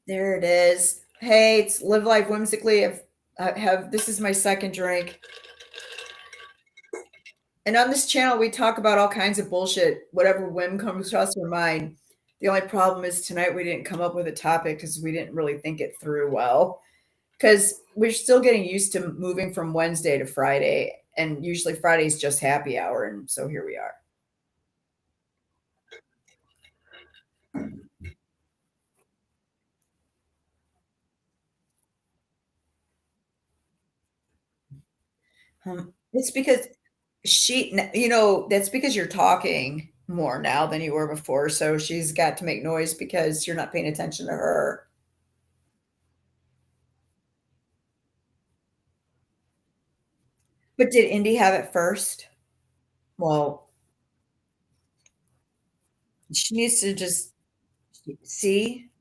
There it is. Hey, it's Live Life Whimsically. I have this is my second drink. And on this channel, we talk about all kinds of bullshit, whatever whim comes to us or mind. The only problem is tonight we didn't come up with a topic because we didn't really think it through well. Because we're still getting used to moving from Wednesday to Friday, and usually Friday's just happy hour, and so here we are. It's because that's because you're talking more now than you were before. So she's got to make noise because you're not paying attention to her. But did Indy have it first? Well, she needs to just see.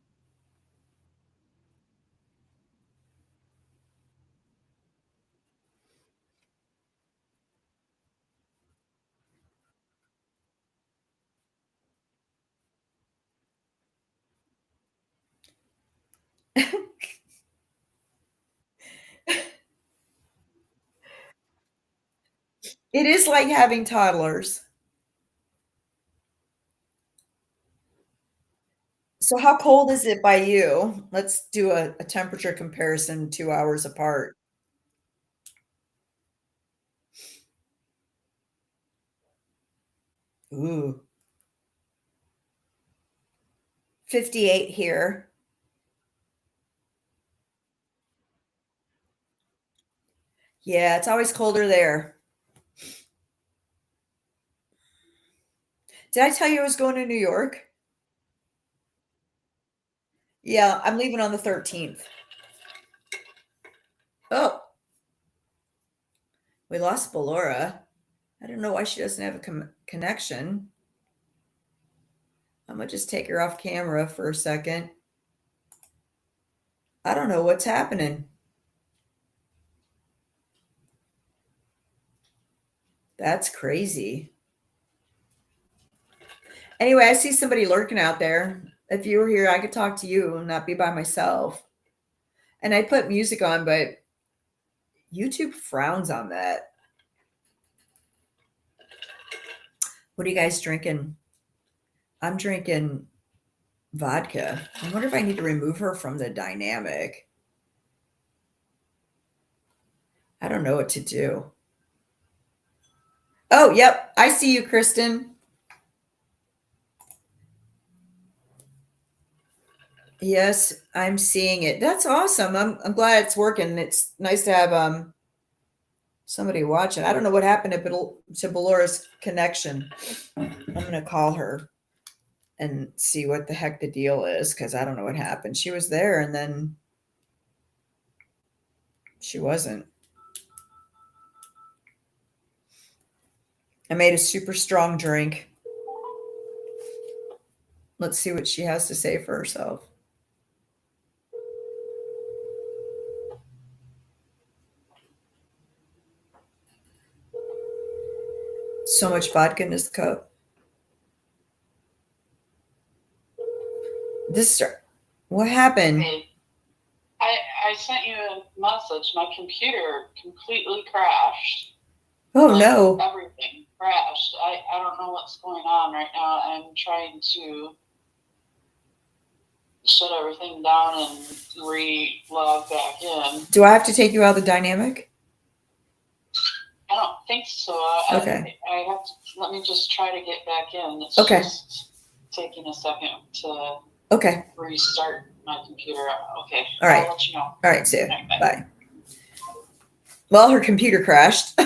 It is like having toddlers. So how cold is it by you? Let's do a temperature comparison 2 hours apart. Ooh, 58 here. Yeah, it's always colder there. Did I tell you I was going to New York? Yeah, I'm leaving on the 13th. Oh, we lost Ballora. I don't know why she doesn't have a connection. I'm gonna just take her off camera for a second. I don't know what's happening. That's crazy. Anyway, I see somebody lurking out there. If you were here, I could talk to you and not be by myself. And I put music on, but YouTube frowns on that. What are you guys drinking? I'm drinking vodka. I wonder if I need to remove her from the dynamic. I don't know what to do. Oh, yep. I see you, Kristen. Yes, I'm seeing it. That's awesome. I'm glad it's working. It's nice to have somebody watching. I don't know what happened to Belora's connection. I'm gonna call her and see what the heck the deal is because I don't know what happened. She was there and then she wasn't. I made a super strong drink. Let's see what she has to say for herself. So much vodka in this cup. This what happened? Hey, I sent you a message. My computer completely crashed. Oh no. Everything crashed. I don't know what's going on right now. I'm trying to shut everything down and re-log back in. Do I have to take you out of the dynamic? I don't think so. Okay. I have to, let me just try to get back in. It's Okay. just taking a second to Okay. restart my computer. Okay. All right. I'll let you know. All right, see you. Right, bye. Bye. Well, her computer crashed.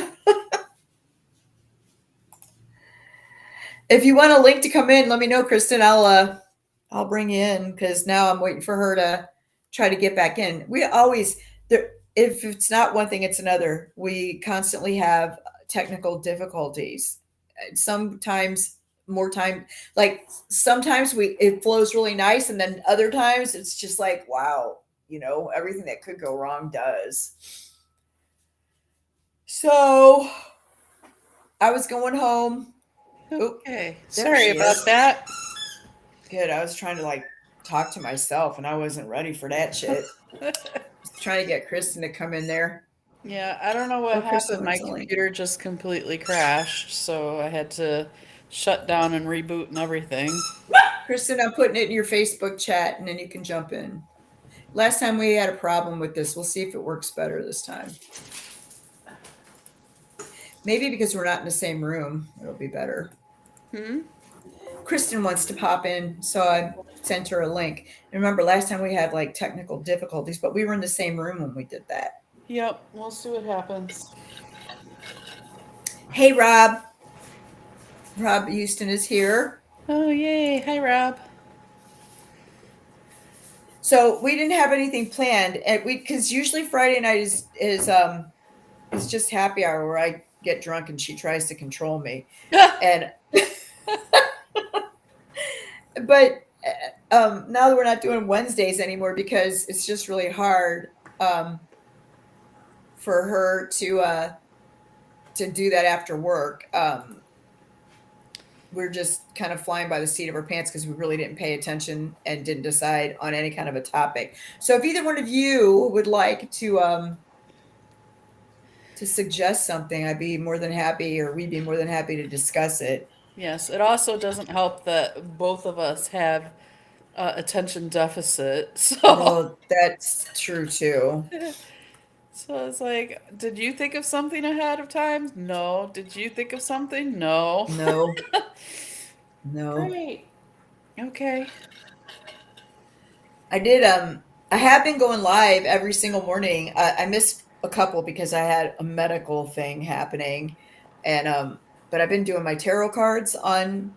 If you want a link to come in, let me know, Kristen. I'll bring you in because now I'm waiting for her to try to get back in. We always there if it's not one thing, it's another. We constantly have technical difficulties. Sometimes more time like sometimes we it flows really nice and then other times it's just like wow, everything that could go wrong does. So I was going home. Okay. There Sorry she about is. that. Good. I was trying to talk to myself, and I wasn't ready for that shit. Just trying to get Kristen to come in there. Yeah, I don't know what Oh, Kristen happened. My wants a link. computer just completely crashed, so I had to shut down and reboot and everything. Kristen, I'm putting it in your Facebook chat, and then you can jump in. Last time we had a problem with this. We'll see if it works better this time. Maybe because we're not in the same room, it'll be better. Hmm? Kristen wants to pop in, so I sent her a link. And remember, last time we had like technical difficulties, but we were in the same room when we did that. Yep, we'll see what happens. Hey, Rob. Rob Houston is here. Oh, yay. Hi, Rob. So we didn't have anything planned, and we because usually Friday night is just happy hour where I get drunk and she tries to control me, and but now that we're not doing Wednesdays anymore because it's just really hard um, for her to do that after work. We're just kind of flying by the seat of our pants because we really didn't pay attention and didn't decide on any kind of a topic. So if either one of you would like to suggest something, I'd be more than happy, or we'd be more than happy to discuss it. Yes, it also doesn't help that both of us have attention deficit. So, Well, that's true too. so it's like, did you think of something ahead of time? No. Did you think of something? No. No, no. Great. Okay. I did. I have been going live every single morning. I missed a couple because I had a medical thing happening, and but I've been doing my tarot cards on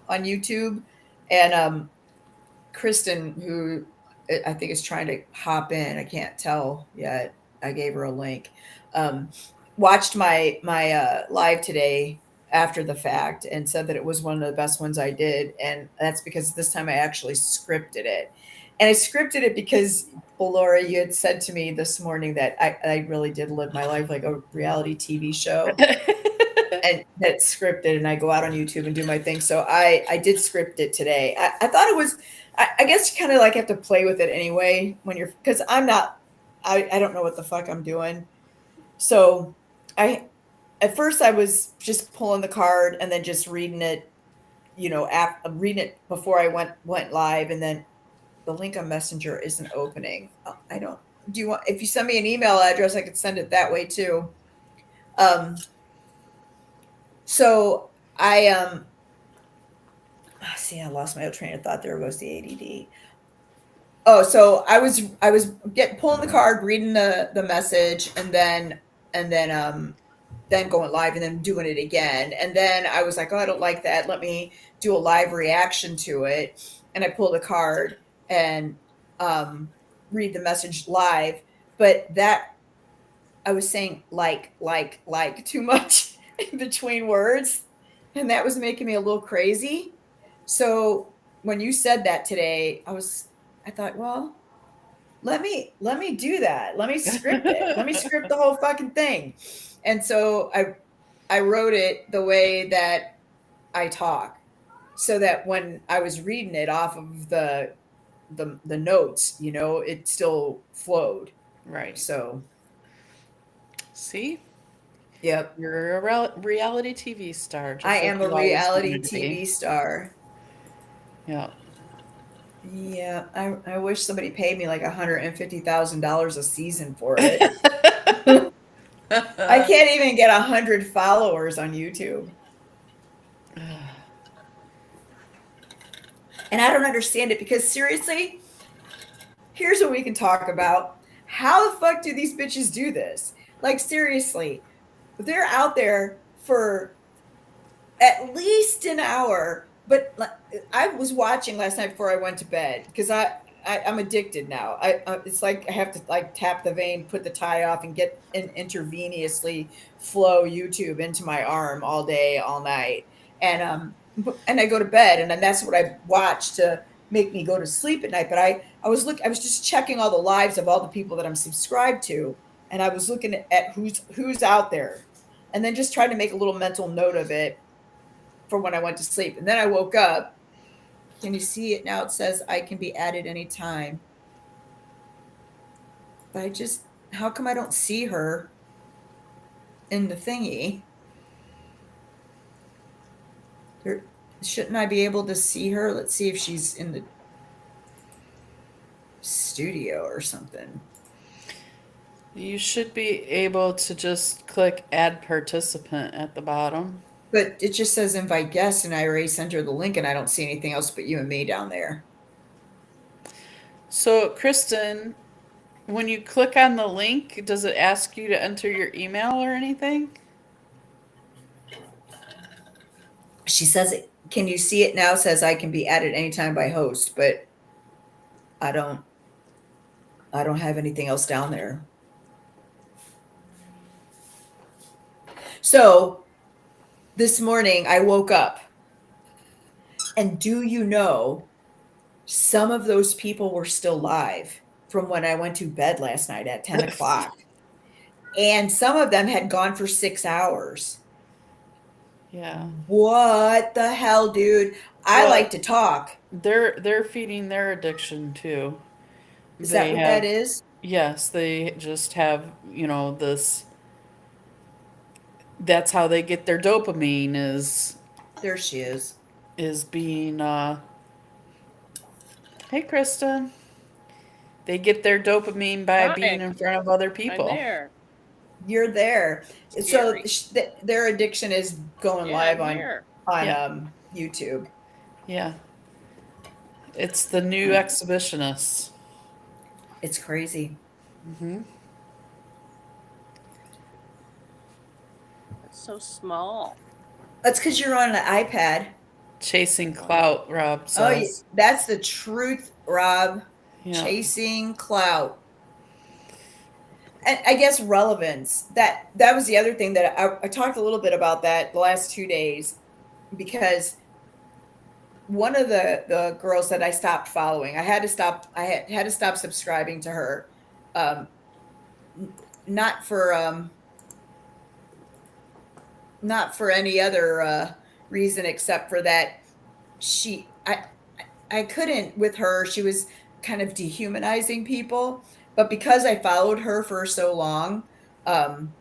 YouTube, and Kristen, who I think is trying to hop in, I can't tell yet. I gave her a link. Um, Watched my live today after the fact and said that it was one of the best ones I did, and that's because this time I actually scripted it, and I scripted it because Laura, you had said to me this morning that I really did live my life like a reality TV show, and that's scripted, and I go out on YouTube and do my thing. So I did script it today. I thought it was I guess you kind of like have to play with it anyway when you're because I'm not I don't know what the fuck I'm doing. So I at first I was just pulling the card and then just reading it, reading it before I went live, and then the link on Messenger isn't opening. I don't. Do you want? If you send me an email address, I could send it that way too. Um, so I see. I lost my train of thought. There goes the ADD. Oh, so I was getting pulling the card, reading the message, and then going live and then doing it again. And then I was like, oh, I don't like that. Let me do a live reaction to it. And I pull the card and um, read the message live. But that I was saying like too much in between words. And that was making me a little crazy. So when you said that today, I thought, well, let me do that. Let me script it. Let me script the whole fucking thing. And so I wrote it the way that I talk, so that when I was reading it off of the notes, it still flowed. Right. So, See? yep, You're a reality TV star, I just like am a you always reality wanted to be. TV star. Yeah. Yeah, I wish somebody paid me like $150,000 a season for it. I can't even get 100 followers on YouTube. And I don't understand it because seriously, here's what we can talk about. How the fuck do these bitches do this? Like seriously, they're out there for at least an hour. But I was watching last night before I went to bed because I'm addicted now. It's like I have to like tap the vein, put the tie off, and get intravenously flow YouTube into my arm all day, all night, and and I go to bed, and then that's what I watch to make me go to sleep at night. But I was just checking all the lives of all the people that I'm subscribed to, and I was looking at who's out there, and then just trying to make a little mental note of it for when I went to sleep. And then I woke up Can you see it now? It says I can be added anytime. But I just, how come I don't see her in the thingy? There, shouldn't I be able to see her? Let's see if she's in the studio or something. You should be able to just click add participant at the bottom. But it just says invite guests, and I already sent her the link, and I don't see anything else but you and me down there. So, Kristen, when you click on the link, does it ask you to enter your email or anything? She says it. Can you see it now? It says I can be added anytime by host, but I don't. I don't have anything else down there. So this morning I woke up, and do you know, some of those people were still live from when I went to bed last night at 10 o'clock. And some of them had gone for 6 hours. Yeah. What the hell, dude? I Well, like to talk. they're feeding their addiction too. Is that They what that have is? yes, they just have, this that's how they get their dopamine There she is. is being hey Kristen. They get their dopamine by being Hi, in front of other I'm people. there. You're there. So Scary. their addiction is going Yeah, live I'm on here. Yeah. YouTube. Yeah. It's the new exhibitionists. It's crazy. Hmm. It's so small. That's because you're on an iPad. Chasing Oh, clout, Rob Oh, says. that's the truth, Rob. Yeah. Chasing clout. And I guess relevance. That was the other thing that I talked a little bit about that the last 2 days, because one of the girls that I stopped following, I had to stop. I had to stop subscribing to her, um, not for not for any other reason except for that she I couldn't with her. She was kind of dehumanizing people, but because I followed her for so long, um,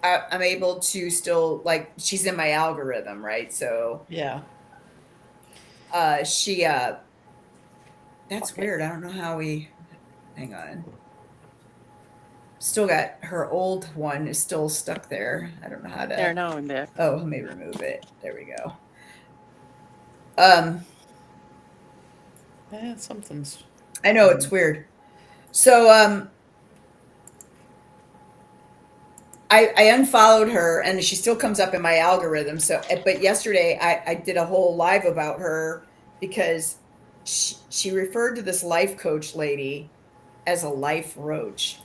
I'm able to still, like, she's in my algorithm, right? So Yeah. she that's okay. weird. I don't know how we, hang on. Still got her old one is still stuck there. I don't know how There, to, now I'm back. oh, let me remove it. There we go. Um Something's. I know it's weird. So I unfollowed her, and she still comes up in my algorithm. So, but yesterday I did a whole live about her because she referred to this life coach lady as a life roach.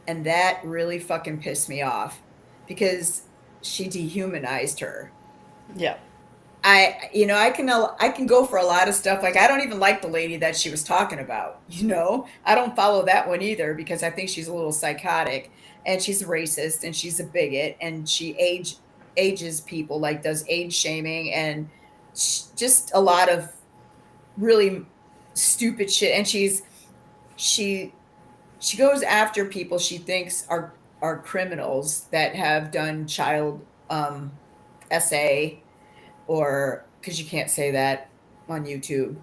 And that really fucking pissed me off because she dehumanized her. Yeah. I can go for a lot of stuff. Like, I don't even like the lady that she was talking about. I don't follow that one either because I think she's a little psychotic, and she's a racist, and she's a bigot, and she ages people, like does age shaming, and just a lot of really stupid shit. And she she goes after people she thinks are criminals that have done child SA, or because you can't say that on YouTube.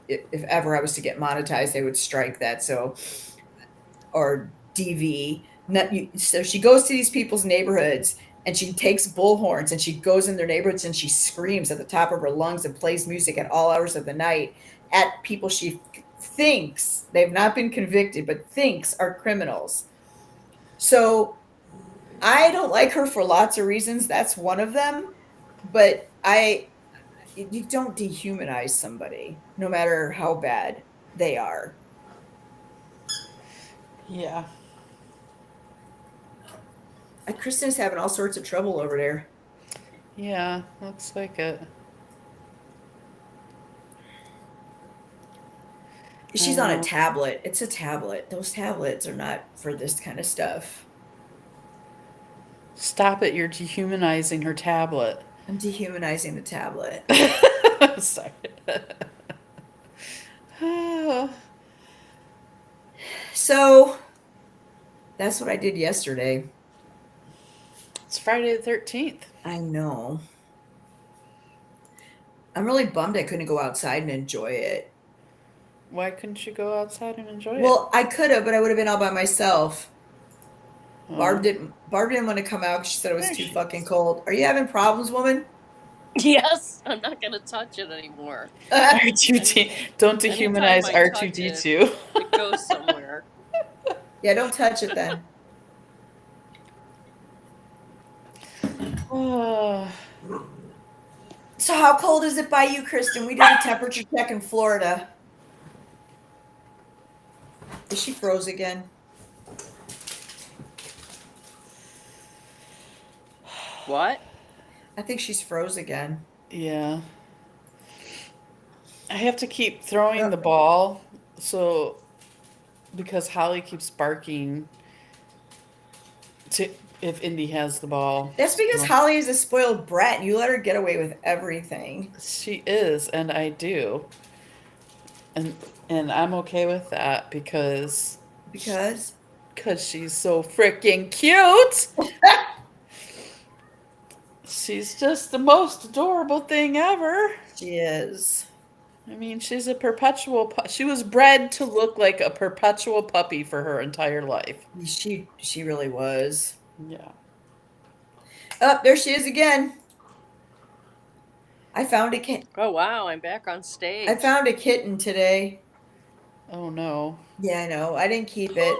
If ever I was to get monetized, they would strike that. So, or DV. So she goes to these people's neighborhoods, and she takes bullhorns, and she goes in their neighborhoods, and she screams at the top of her lungs and plays music at all hours of the night at people she thinks, they've not been convicted, but thinks are criminals. So I don't like her for lots of reasons. That's one of them. But you don't dehumanize somebody, no matter how bad they are. Yeah. Kristen's having all sorts of trouble over there. Yeah. Looks like it. She's on a tablet. It's a tablet. Those tablets are not for this kind of stuff. Stop it. You're dehumanizing her tablet. I'm dehumanizing the tablet. Sorry. Oh, So that's what I did yesterday. it's Friday the 13th. I know. I'm really bummed I couldn't go outside and enjoy it. Why couldn't you go outside and enjoy it? Well, I could have, but I would have been all by myself. Oh, Barb didn't want to come out 'cause she said it was there too she fucking is. cold. Are you having problems, woman? Yes, I'm not gonna touch it anymore. R2D. Don't Anytime dehumanize I touch it, R2D2. it goes somewhere. Yeah, don't touch it then. Oh, So how cold is it by you, Kristen? We did a temperature check in Florida. Is she froze again? What? I think she's froze again. yeah. I have to keep throwing the ball, so because Holly keeps barking to if Indy has the ball. That's because So Holly is a spoiled brat. You let her get away with everything. she is, and I do, and I'm okay with that because Because she's so freaking cute. She's just the most adorable thing ever. she is. I mean, she's a perpetual. She was bred to look like a perpetual puppy for her entire life. She really was. Yeah. Oh, there she is again. I found Oh wow, I'm back on stage. I found a kitten today. Oh no. Yeah, I know. I didn't keep it.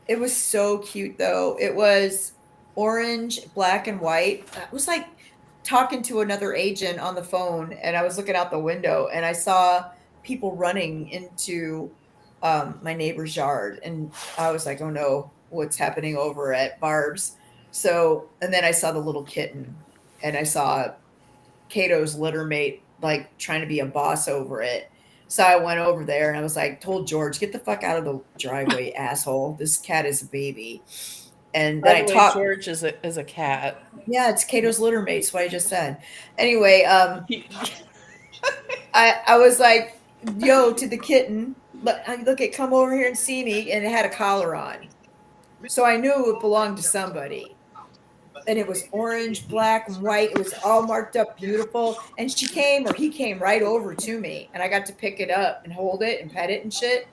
It was so cute though. It was orange, black, and white. It was like talking to another agent on the phone, and I was looking out the window and I saw people running into my neighbor's yard, and I was like, "Oh no, what's happening over at Barb's?" So, and then I saw the little kitten, and I saw Cato's litter mate like trying to be a boss over it. So I went over there and I was like, told George, get the fuck out of the driveway, asshole. This cat is a baby. And By then I the way, talked. George is a cat. Yeah, it's Cato's litter mate. That's what I just said. Anyway, He, I was like, yo, to the kitten, look it, come over here and see me. And it had a collar on. So I knew it belonged to somebody. And it was orange, black, and white. It was all marked up beautiful. And she came, or he came right over to me. And I got to pick it up and hold it and pet it and shit.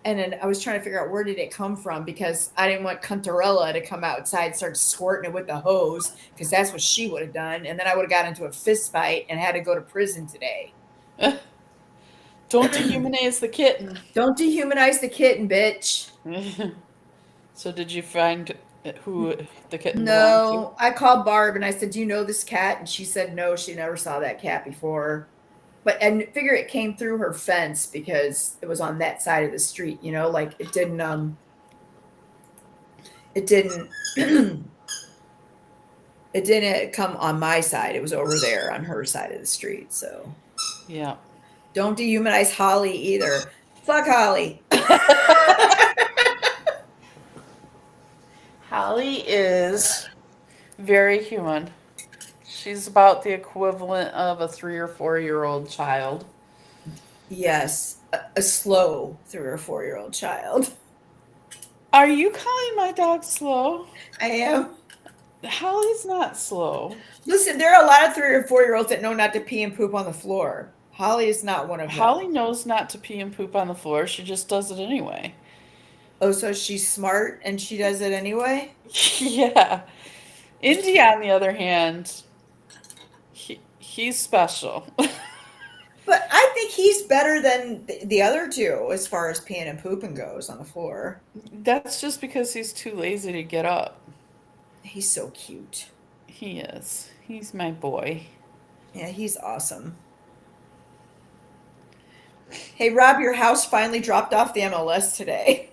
And then I was trying to figure out where did it come from, because I didn't want Cuntarella to come outside and start squirting it with the hose, because that's what she would have done. And then I would have got into a fist fight and had to go to prison today. don't dehumanize the kitten. Don't dehumanize the kitten, bitch. So did you find who the kitten belonged to? No, I called Barb and I said, do you know this cat? And she said no, she never saw that cat before. But and figure it came through her fence because it was on that side of the street, like it didn't it didn't come on my side. It was over there on her side of the street. So Yeah. don't dehumanize Holly either. Fuck Holly. Holly is very human. She's about the equivalent of a 3 or 4-year-old child. Yes, a slow 3 or 4-year-old child. Are you calling my dog slow? I am. Holly's not slow. Listen, there are a lot of 3 or 4-year-olds that know not to pee and poop on the floor. Holly is not one of them. Holly knows not to pee and poop on the floor. She just does it anyway. Oh, so she's smart and she does it anyway? Yeah. Indy, on the other hand, he's special. But I think he's better than the other two as far as peeing and pooping goes on the floor. That's just because he's too lazy to get up. He's so cute. He is. He's my boy. Yeah, he's awesome. Hey, Rob, your house finally dropped off the MLS today.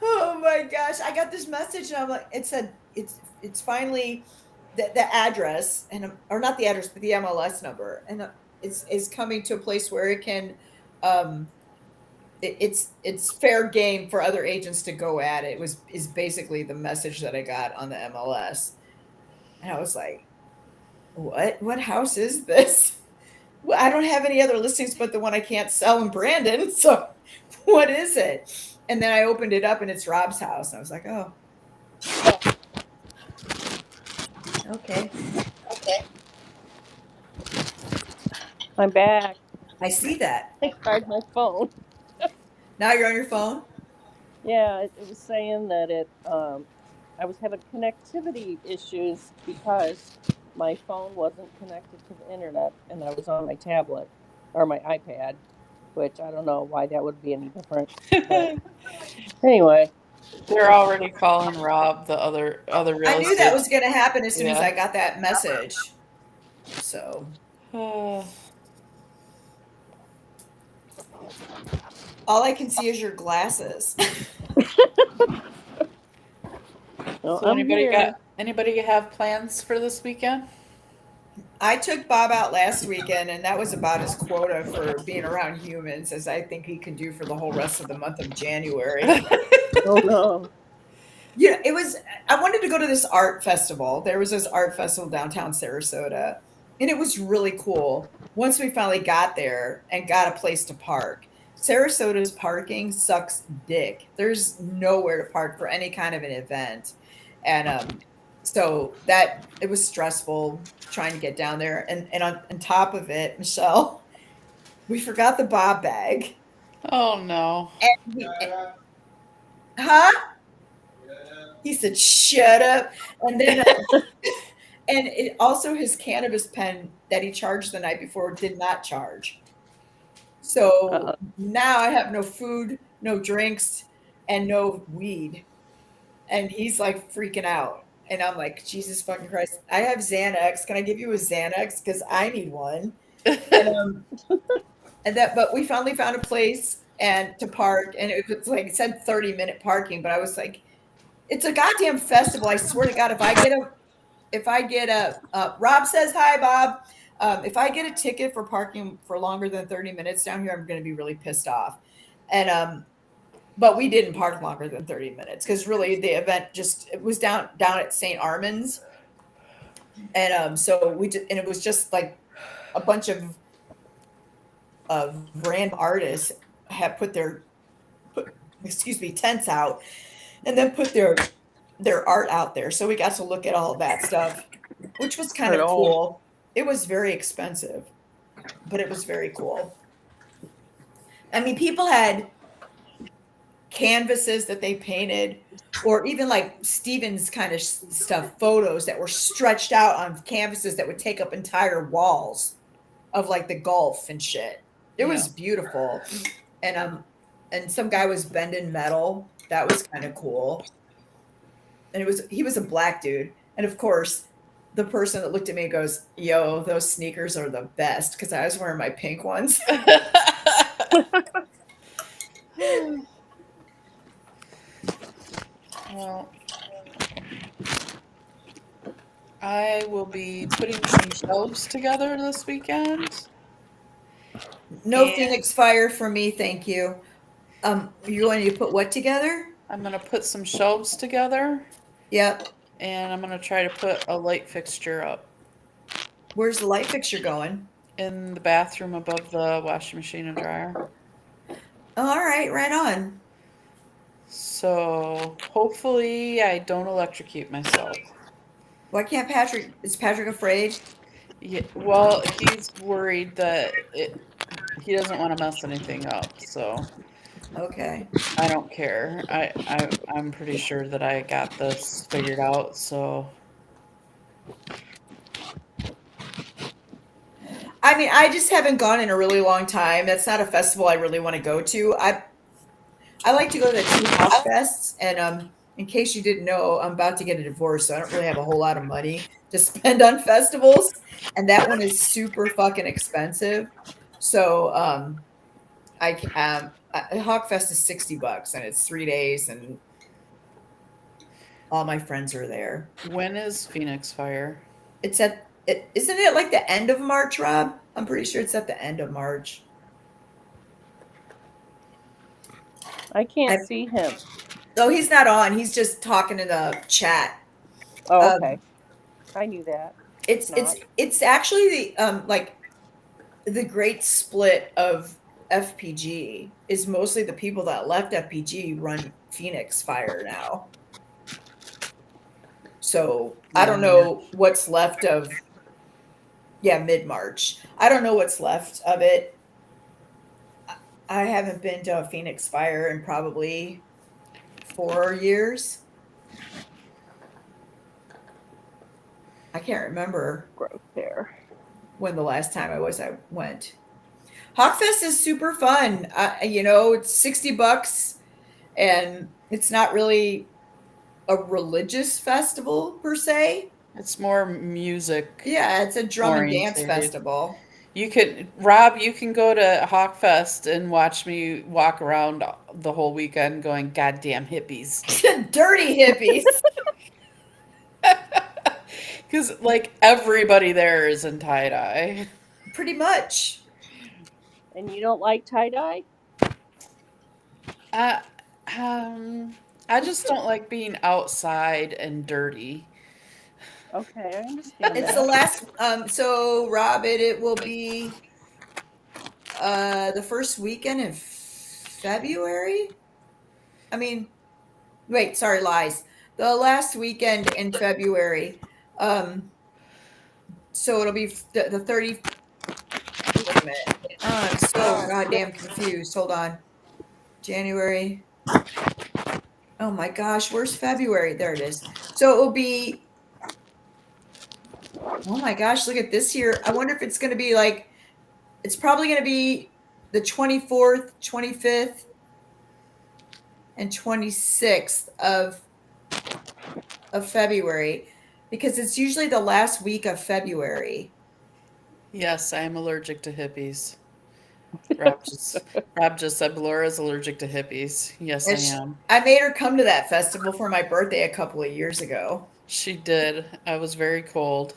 Oh my gosh, I got this message and I'm like, it said it's finally the address, and or not the address, but the MLS number, and it's coming to a place where it can it's fair game for other agents to go at it. Is basically the message that I got on the MLS. And I was like, What house is this? Well, I don't have any other listings but the one I can't sell in Brandon. So what is it? And then I opened it up and it's Rob's house. And I was like, oh, okay. I'm back. I see that. I tried my phone. Now you're on your phone? Yeah, it was saying that I was having connectivity issues because my phone wasn't connected to the internet and I was on my tablet or my iPad, which I don't know why that would be any different. But anyway, They're already calling Rob, the other I real knew that estate. was going to happen as soon as Yeah. I got that message. So all I can see is your glasses. well, So I'm here. anybody have plans for this weekend? I took Bob out last weekend, and that was about his quota for being around humans as I think he can do for the whole rest of the month of January. Oh no. Yeah, it was. I wanted to go to this art festival. There was this art festival downtown Sarasota, and it was really cool. Once we finally got there and got a place to park, Sarasota's parking sucks dick. There's nowhere to park for any kind of an event, and so that it was stressful trying to get down there. And on top of it, Michelle, we forgot the bob bag. Oh no. And huh? He said, "Shut up." And then, and it also his cannabis pen that he charged the night before did not charge. So now I have no food, no drinks, and no weed. And he's like freaking out. And I'm like, Jesus fucking Christ, I have Xanax. Can I give you a Xanax? Because I need one. And that, but we finally found a place and to park, and it was like it said 30-minute parking, but I was like, it's a goddamn festival. I swear to God, if I get a Rob says hi, Bob. If I get a ticket for parking for longer than 30 minutes down here, I'm going to be really pissed off. And but we didn't park longer than 30 minutes because really the event just it was down at St. Armand's, and so we just and it was just like a bunch of random artists have tents out and then put their art out there. So we got to look at all of that stuff, which was kind of cool. It was very expensive, but it was very cool. I mean, people had canvases that they painted, or even like Steven's kind of stuff, photos that were stretched out on canvases that would take up entire walls of like the Gulf and shit. It was beautiful. And some guy was bending metal. That was kind of cool. And he was a black dude. And of course, the person that looked at me goes, "Yo, those sneakers are the best," because I was wearing my pink ones. Well, I will be putting some shelves together this weekend. No Phoenix Fire for me, thank you. You're going to put what together? I'm going to put some shelves together. Yep. And I'm going to try to put a light fixture up. Where's the light fixture going? In the bathroom above the washing machine and dryer. Oh, all right, right on. So hopefully I don't electrocute myself. Why can't Patrick? Is Patrick afraid? Yeah, well, he's worried that he doesn't want to mess anything up. So okay, I don't care. I'm pretty sure that I got this figured out. So I mean, I just haven't gone in a really long time. That's not a festival I really want to go to. I like to go to the two house fests, and in case you didn't know, I'm about to get a divorce, so I don't really have a whole lot of money to spend on festivals, and that one is super fucking expensive. So Hawkfest is $60, and it's 3 days, and all my friends are there. when is Phoenix Fire? Isn't it like the end of March, Rob? I'm pretty sure it's at the end of March. I can't see him. Oh, he's not on. He's just talking in the chat. Oh, okay. I knew that. It's not. it's actually like the great split of FPG is mostly the people that left FPG run Phoenix Fire now. So I Yeah, don't know what's left of, yeah, mid-March. I don't know what's left of it. I haven't been to a Phoenix Fire in probably 4 years. I can't remember Growth there. when the last time I went. Hawkfest is super fun. It's $60 and it's not really a religious festival per se. it's more music Yeah, it's a drum and dance oriented. festival. Rob, you can go to Hawkfest and watch me walk around the whole weekend going, "Goddamn hippies," Dirty hippies. because like everybody there is in tie dye. Pretty much. And you don't like tie dye? Uh, um, I just don't like being outside and dirty. Okay, I understand It's the that. last so Rob, it will be the first weekend in February. I mean, wait, sorry, lies. The last weekend in February. So it'll be the 30. Wait a minute. I'm so goddamn confused. Hold on. January. Oh my gosh, where's February? There it is. So it will be, oh my gosh, look at this here. I wonder if it's going to be like, it's probably going to be the 24th, 25th, and 26th of February, because it's usually the last week of February. Yes, I am allergic to hippies. Rob just, Rob just said Laura's allergic to hippies. Yes, I And am. I made her come to that festival for my birthday a couple of years ago. She did. I was very cold.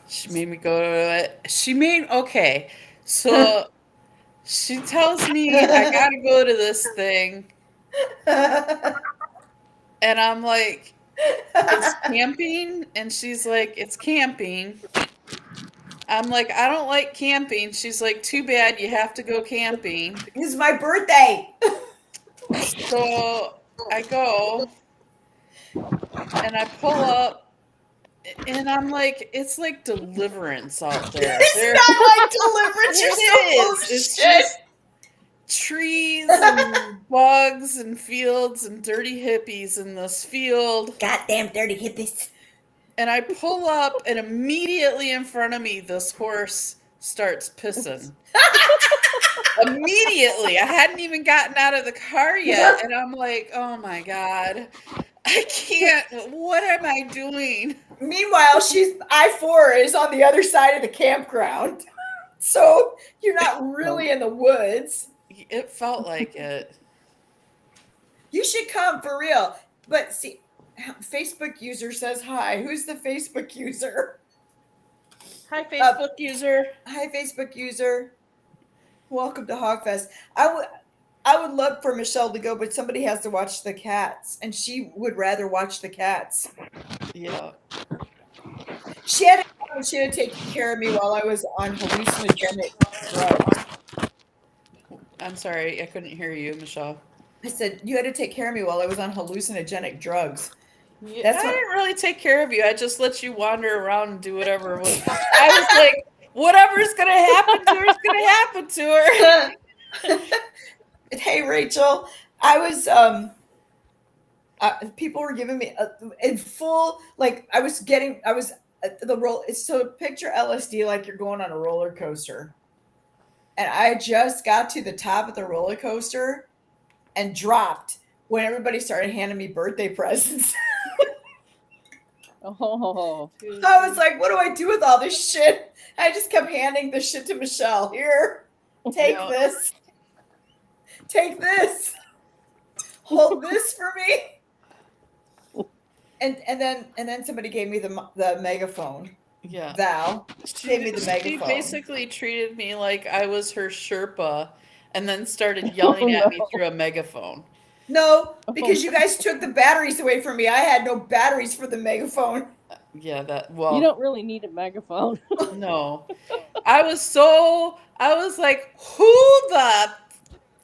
She made me go to it. Okay. So she tells me I gotta go to this thing, and I'm like, it's camping, and she's like, it's camping. I'm like, I don't like camping. She's like, too bad, you have to go camping. It's my birthday. So I go and I pull up, and I'm like, it's like Deliverance out there. It's not like Deliverance. You're so full of It is. It's shit. just trees and bugs and fields and dirty hippies in this field. Goddamn dirty hippies. And I pull up, and immediately in front of me, this horse starts pissing. Immediately. I hadn't even gotten out of the car yet. And I'm like, oh my God, I can't. What am I doing? Meanwhile, I-4 is on the other side of the campground. So you're not really in the woods. It felt like it. You should come for real. But see, Facebook user says hi. Who's the Facebook user? Hi, Facebook user. Hi, Facebook user. Welcome to Hogfest. I would love for Michelle to go, but somebody has to watch the cats, and she would rather watch the cats. Yeah. She had to take care of me while I was on hallucinogenic drugs. I'm sorry, I couldn't hear you, Michelle. I said, you had to take care of me while I was on hallucinogenic drugs. Yeah, I didn't really take care of you. I just let you wander around and do whatever. I was like, whatever's going to happen to her is going to happen to her. Hey, Rachel. I was, people were giving me in full, like, so picture LSD like you're going on a roller coaster. And I just got to the top of the roller coaster and dropped when everybody started handing me birthday presents. Oh, I was like, what do I do with all this shit? I just kept handing the shit to Michelle. Here, take this. Take this. Hold this for me. And then somebody gave me the megaphone. Yeah. Val gave me the megaphone. She basically treated me like I was her Sherpa and then started yelling at me through a megaphone. No, because you guys took the batteries away from me. I had no batteries for the megaphone. Yeah, that You well, don't really need a megaphone. no. I was like, who the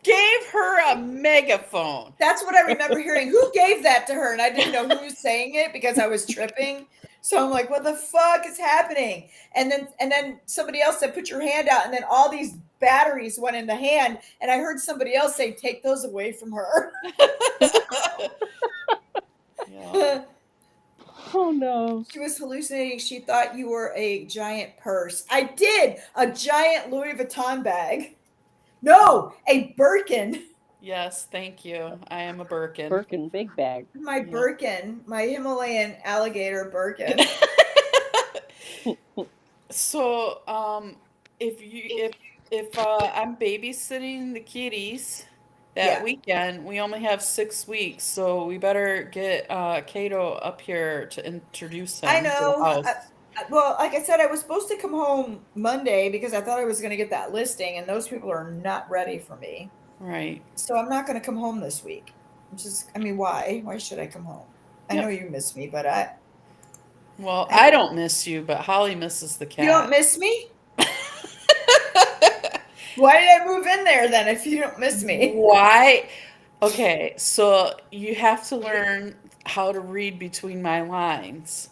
gave her a megaphone? That's what I remember hearing. Who gave that to her? And I didn't know who was saying it because I was tripping. So I'm like, what the fuck is happening? And then somebody else said, put your hand out. And then all these batteries went in the hand. And I heard somebody else say, take those away from her. Yeah. Oh no. She was hallucinating. She thought you were a giant purse. I did. A giant Louis Vuitton bag. No, a Birkin. Yes, thank you. I am a Birkin. Birkin big bag. My Yeah. Birkin, my Himalayan alligator Birkin. So, if I'm babysitting the kitties that Yeah. weekend, we only have 6 weeks, so we better get Kato up here to introduce I him to the know. house. Well, like I said, I was supposed to come home Monday because I thought I was going to get that listing, and those people are not ready for me. Right. So I'm not going to come home this week. I mean, why? Why should I come home? I know Yep. you miss me, but Well, I I don't miss you, but Holly misses the you don't cat. miss me. Why did I move in there then if you don't miss me? Why? Okay, so you have to learn how to read between my lines.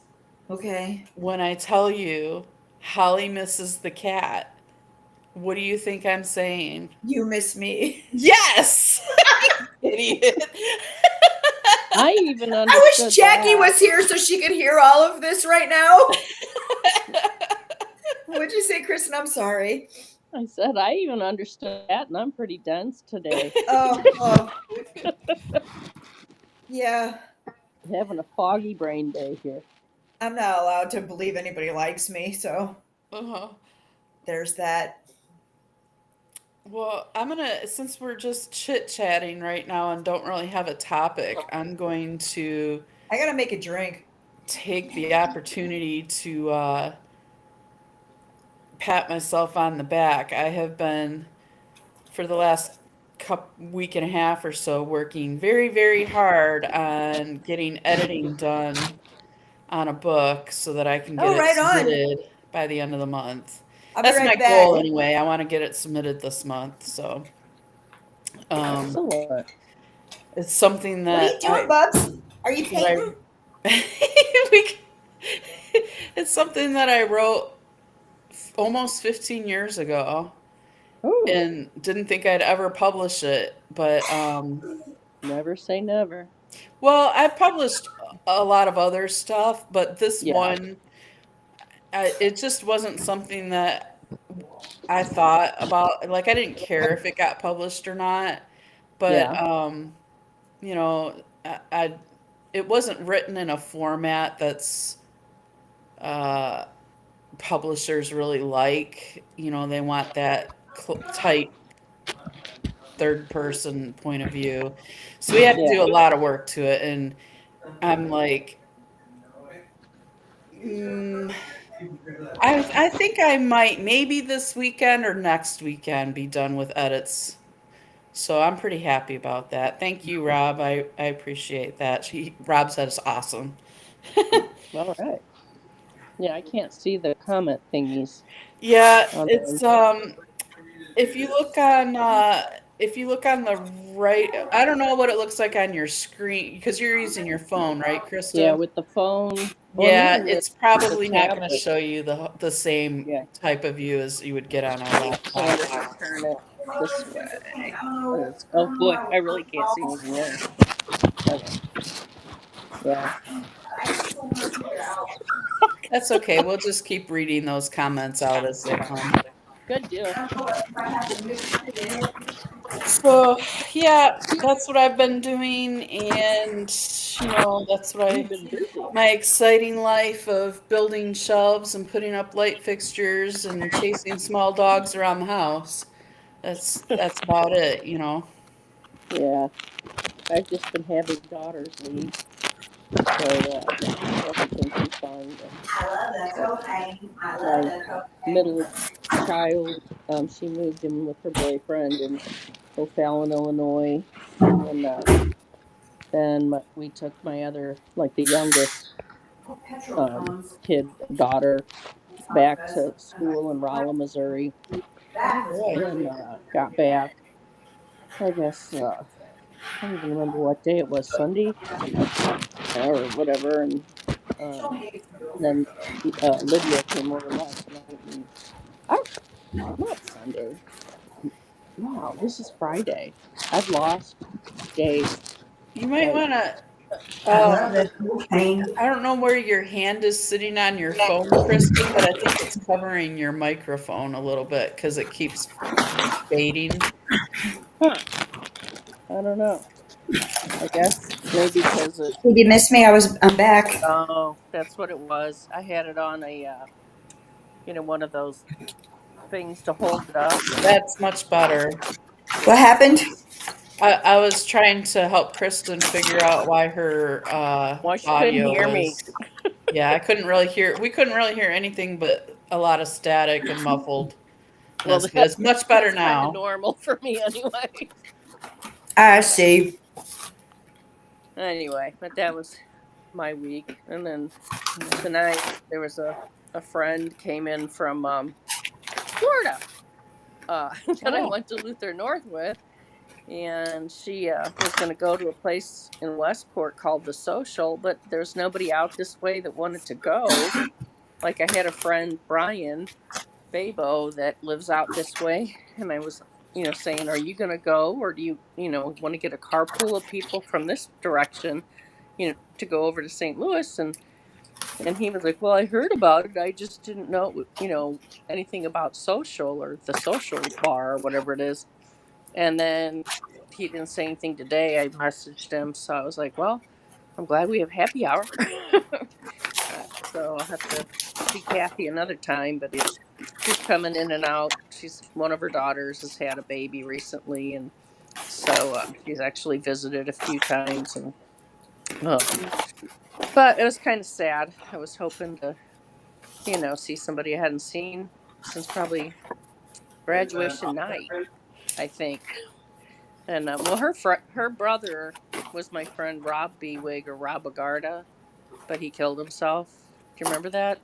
Okay. When I tell you Holly misses the cat, what do you think I'm saying? You miss me. Yes! Idiot. I even I wish understood Jackie that. was here so she could hear all of this right now. What'd you say, Kristen? I'm sorry. I said I even understood that, and I'm pretty dense today. Oh, yeah. Having a foggy brain day here. I'm not allowed to believe anybody likes me, so Uh-huh. there's that. Well, since we're just chit-chatting right now and don't really have a topic, I'm going to I gotta make a drink. take the opportunity to pat myself on the back. I have been, for the last week and a half or so, working very, very hard on getting editing done on a book so that I can get Oh, it right on. submitted by the end of the month. I'll be That's my right back. goal anyway. I want to get it submitted this month. So Excellent. it's something What are you doing, Bubs? Are you that painting? we, it's something that I wrote almost 15 years ago Ooh, and didn't think I'd ever publish it. But, never say never. well, I've published a lot of other stuff, but this Yeah, one, it just wasn't something that I thought about. Like, I didn't care if it got published or not, but, yeah, you know, it wasn't written in a format that's, uh, publishers really like. You know, they want that tight third person point of view. So we have to do yeah. a lot of work to it. And I'm like, mm, I think I might maybe this weekend or next weekend be done with edits. So I'm pretty happy about that. Thank you, Rob. I appreciate that. Rob said it's awesome. All right. Yeah, I can't see the comment thingies Yeah, on it's mine. if you look on the right, I don't know what it looks like on your screen because you're using your phone, right, Yeah, Krista? with the phone, or Yeah, maybe with it's the probably not going to tablet. show you the same Yeah. type of view as you would get on a So I laptop. have to turn it this way. Oh boy, I really can't see anything there. Okay. Yeah. That's okay. We'll just keep reading those comments out as they come. Good deal. So, yeah, that's what I've been doing, and that's what You've been busy. my exciting life of building shelves and putting up light fixtures and chasing small dogs around the house. That's about it. Yeah. I've just been having daughters leave, so everything's been fine. But my middle child, she moved in with her boyfriend in O'Fallon, Illinois, and then we took my other, like the youngest, kid daughter back to school in Rolla, Missouri, Oh boy. and got back. I guess I don't even remember what day it was, Sunday or whatever, and um, then Lydia came over last night, and I not Sunday. Wow, this is Friday. I've lost days. You might Like, want to. I Um, love it. Pain. I don't know where your hand is sitting on your phone, Kristen, but I think it's covering your microphone a little bit because it keeps fading. huh? I don't know. I guess maybe because it. Did you miss me? I'm back. Oh, that's what it was. I had it on a one of those things to hold it up. That's much better. What Yeah. happened? I was trying to help Kristen figure out why her Well, she couldn't audio hear me. was. Yeah, I couldn't really hear. We couldn't really hear anything but a lot of static and muffled. Well, But it's much better that's kind of now. normal for me anyway. I see. Anyway, but that was my week, and then tonight there was a friend came in from Florida that I Oh, went to Luther North with, and she was going to go to a place in Westport called the Social, but there's nobody out this way that wanted to go. Like I had a friend Brian Fabo that lives out this way, and I was saying, are you going to go, or do you want to get a carpool of people from this direction, to go over to St. Louis? And he was like, well, I heard about it, I just didn't know anything about Social or the Social bar or whatever it is. And then he didn't say anything today. I messaged him, so I was like, well, I'm glad we have happy hour. So I'll have to see Kathy another time, but she's coming in and out. She's one of her daughters has had a baby recently, and so she's actually visited a few times. And but it was kind of sad. I was hoping to see somebody I hadn't seen since probably graduation night, I think. And well, her brother was my friend Rob Bewig or Rob Agarda, but he killed himself. Do you remember that?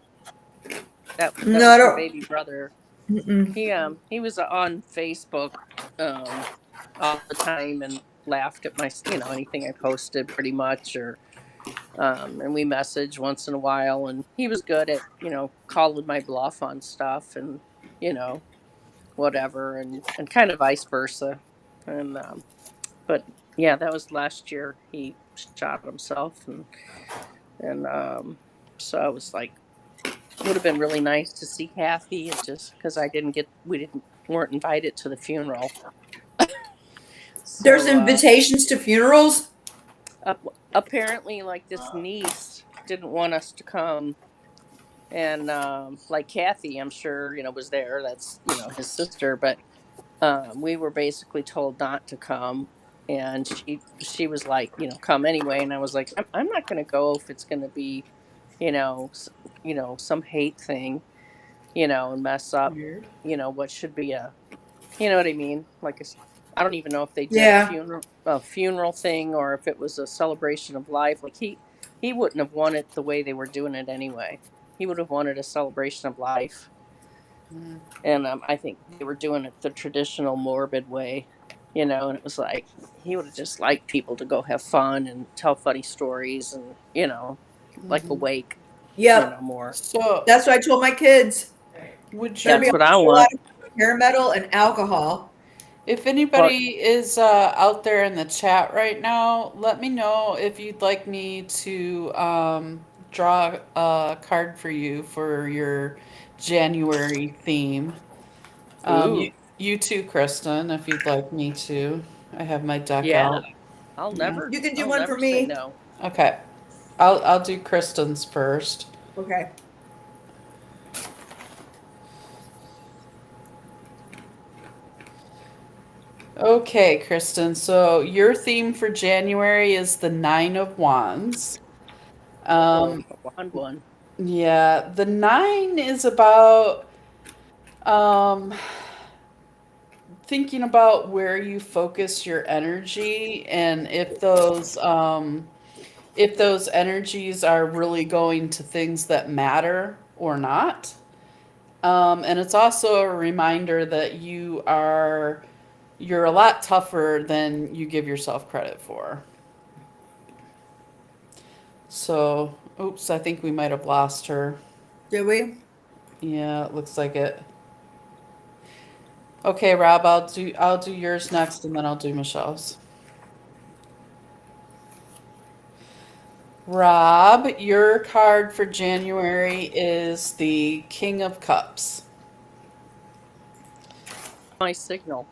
That No, I was her don't. baby brother. Mm-mm. He was on Facebook all the time and laughed at my anything I posted pretty much, or and we messaged once in a while, and he was good at calling my bluff on stuff, and you know whatever, and kind of vice versa. And but yeah, that was last year. He shot himself, and so I was like, would have been really nice to see Kathy. It just because we didn't weren't invited to the funeral. There's So invitations to funerals. apparently, like this niece didn't want us to come, and like Kathy, I'm sure was there. That's his sister, but we were basically told not to come, and she was like, come anyway, and I was like, I'm not going to go if it's going to be, some hate thing, and mess up, weird. what should be a, you know what I mean, like I don't even know if they did Yeah. a funeral thing or if it was a celebration of life. Like he wouldn't have wanted the way they were doing it anyway. He would have wanted a celebration of life, Mm, and I think they were doing it the traditional morbid way, and it was like he would have just liked people to go have fun and tell funny stories, and like a mhm. wake, Yep. more. So, That's what I told my kids. would There'll you, be That's a what I whole lot want. of hair metal and alcohol. if Well, anybody is out there in the chat right now, let me know if you'd like me to draw a card for you for your January theme. ooh, You too, Kristen, if you'd like me to. I have my deck yeah. out. I'll Yeah. never, You can do I'll one for never say me. no. Okay. I'll do Kristen's first. Okay. Okay, Kristen. So your theme for January is the Nine of Wands. Oh, Um, a wand one. yeah, the nine is about um, thinking about where you focus your energy and if those if those energies are really going to things that matter or not. And it's also a reminder that you're a lot tougher than you give yourself credit for. So, oops, I think we might have lost her. Did we? Yeah, it looks like it. Okay, Rob, I'll do yours next and then I'll do Michelle's. Rob, your card for January is the King of Cups. My signal.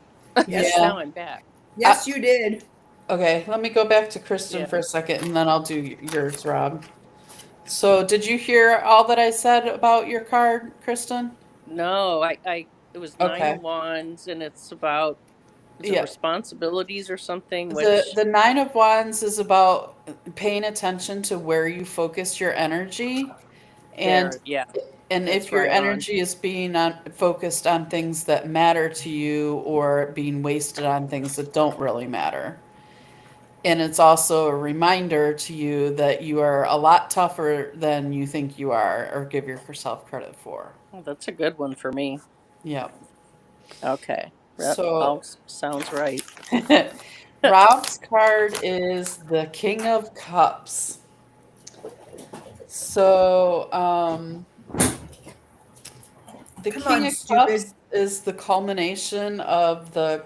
Yes. Yeah. Now I'm back. Yes, you did. Okay, let me go back to Kristen Yeah. for a second and then I'll do yours, Rob. So, did you hear all that I said about your card, Kristen? No, it was Nine Okay. of Wands, and it's about, is it Yeah. responsibilities or something? The Which the 9 of Wands is about paying attention to where you focus your energy and there, yeah, if that's your right on. energy is being focused on things that matter to you or being wasted on things that don't really matter. And it's also a reminder to you that you are a lot tougher than you think you are or give yourself credit for. Oh, that's a good one for me. Yep. Okay, that all So sounds right. Rob's card is the King of Cups. So, the Come King on, of Cups stupid. is the culmination of the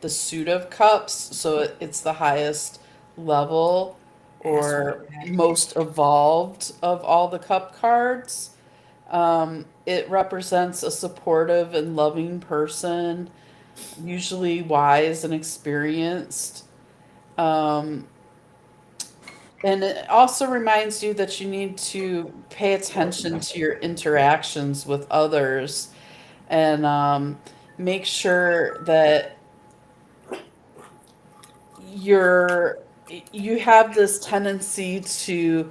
suit of cups. So it's the highest level Ass right or back. most evolved of all the cup cards. It represents a supportive and loving person, usually wise and experienced. Um, and it also reminds you that you need to pay attention to your interactions with others and make sure that you're you have this tendency to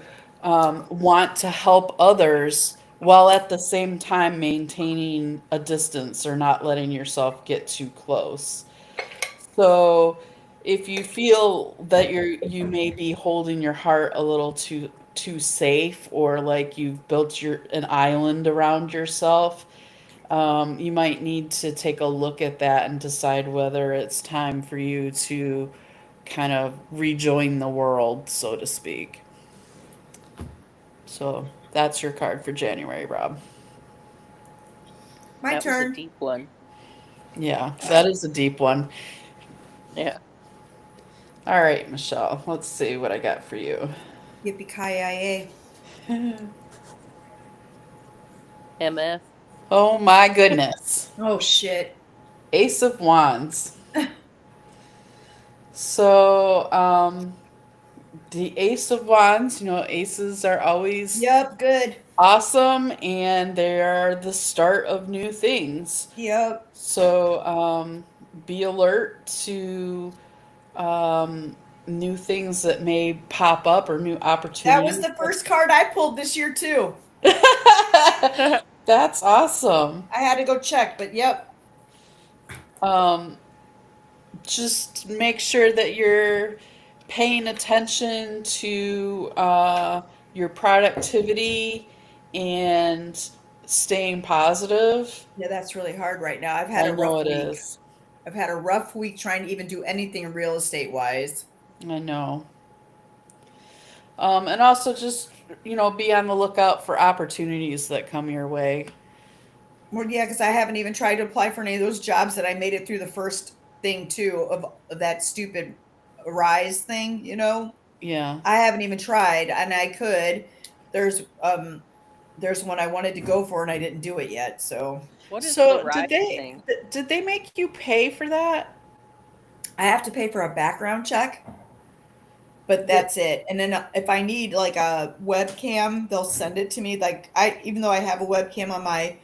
want to help others while at the same time maintaining a distance or not letting yourself get too close. So if you feel that you may be holding your heart a little too safe or like you've built an island around yourself, you might need to take a look at that and decide whether it's time for you to kind of rejoin the world, so to speak. So that's your card for January, Rob. My That was a turn. deep one. Yeah, that is a deep one. Yeah. All right, Michelle, let's see what I got for you. Yippee ki MF. Oh my goodness. Oh shit. Ace of Wands. So, the Ace of Wands, aces are always Yep, good. awesome and they are the start of new things. Yep. So, be alert to new things that may pop up or new That was opportunities. the first card I pulled this year too. That's awesome. I had to go check, but yep. Um, just make sure that you're paying attention to your productivity and staying positive. Yeah, that's really hard right now. I've had I a know rough it week. is. I've had a rough week trying to even do anything real estate wise. I know. And also just, be on the lookout for opportunities that come your way. Well, yeah, because I haven't even tried to apply for any of those jobs that I made it through the first thing too of that stupid rise thing. Yeah. I haven't even tried, and I could. There's there's one I wanted to go for and I didn't do it yet. So What is the So ride thing? did they make you pay for that? I have to pay for a background check, but The, that's it. And then if I need like a webcam, they'll send it to me. Like even though I have a webcam on my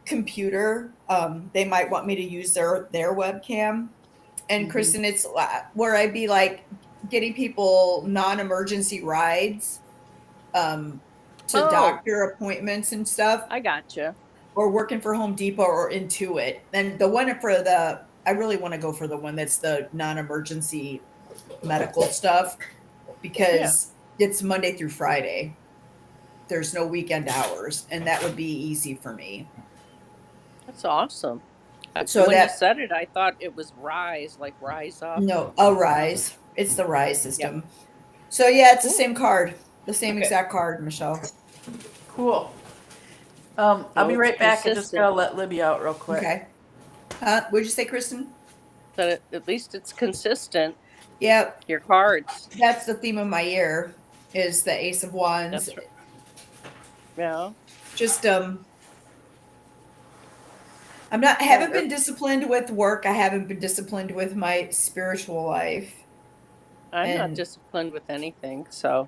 computer, they might want me to use their webcam. And mhm. Kristen, it's where I'd be like getting people non-emergency rides to Oh, doctor appointments and stuff, I gotcha. or working for Home Depot or Intuit. And the one for I really want to go for the one that's the non-emergency medical stuff. because it's Monday through Friday. There's no weekend hours, and that would be easy for me. That's awesome. So When you that said it, I thought it was rise, like rise up. no, a Rise. It's the Rise Yeah. system. So yeah, it's the Cool. same card, the same Okay. exact card, Michelle. Cool. So I'll be it's right back. I just consistent. gotta let Libby out real quick. Okay. What'd you say, Kristen? That at least it's consistent. Yeah, Your cards. that's the theme of my year is the Ace of Wands. That's right. Yeah. Just I haven't been disciplined with work. I haven't been disciplined with my spiritual life. I'm not And disciplined with anything, so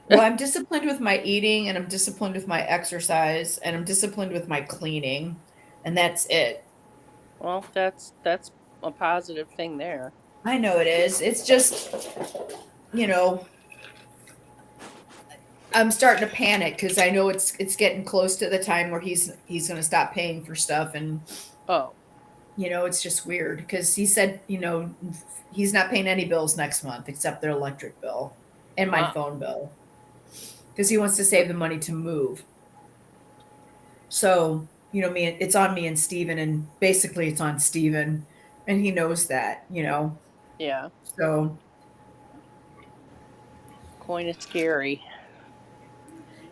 well, I'm disciplined with my eating and I'm disciplined with my exercise and I'm disciplined with my cleaning. And that's it. well, that's a positive thing there. I know it is. It's just, you know, I'm starting to panic because I know it's getting close to the time where he's going to stop paying for stuff, and Oh, it's just weird because he said he's not paying any bills next month except their electric bill and my phone bill because he wants to save the money to move. So it's on me and Steven, and basically it's on Steven, and he knows that. yeah. So Coin is scary.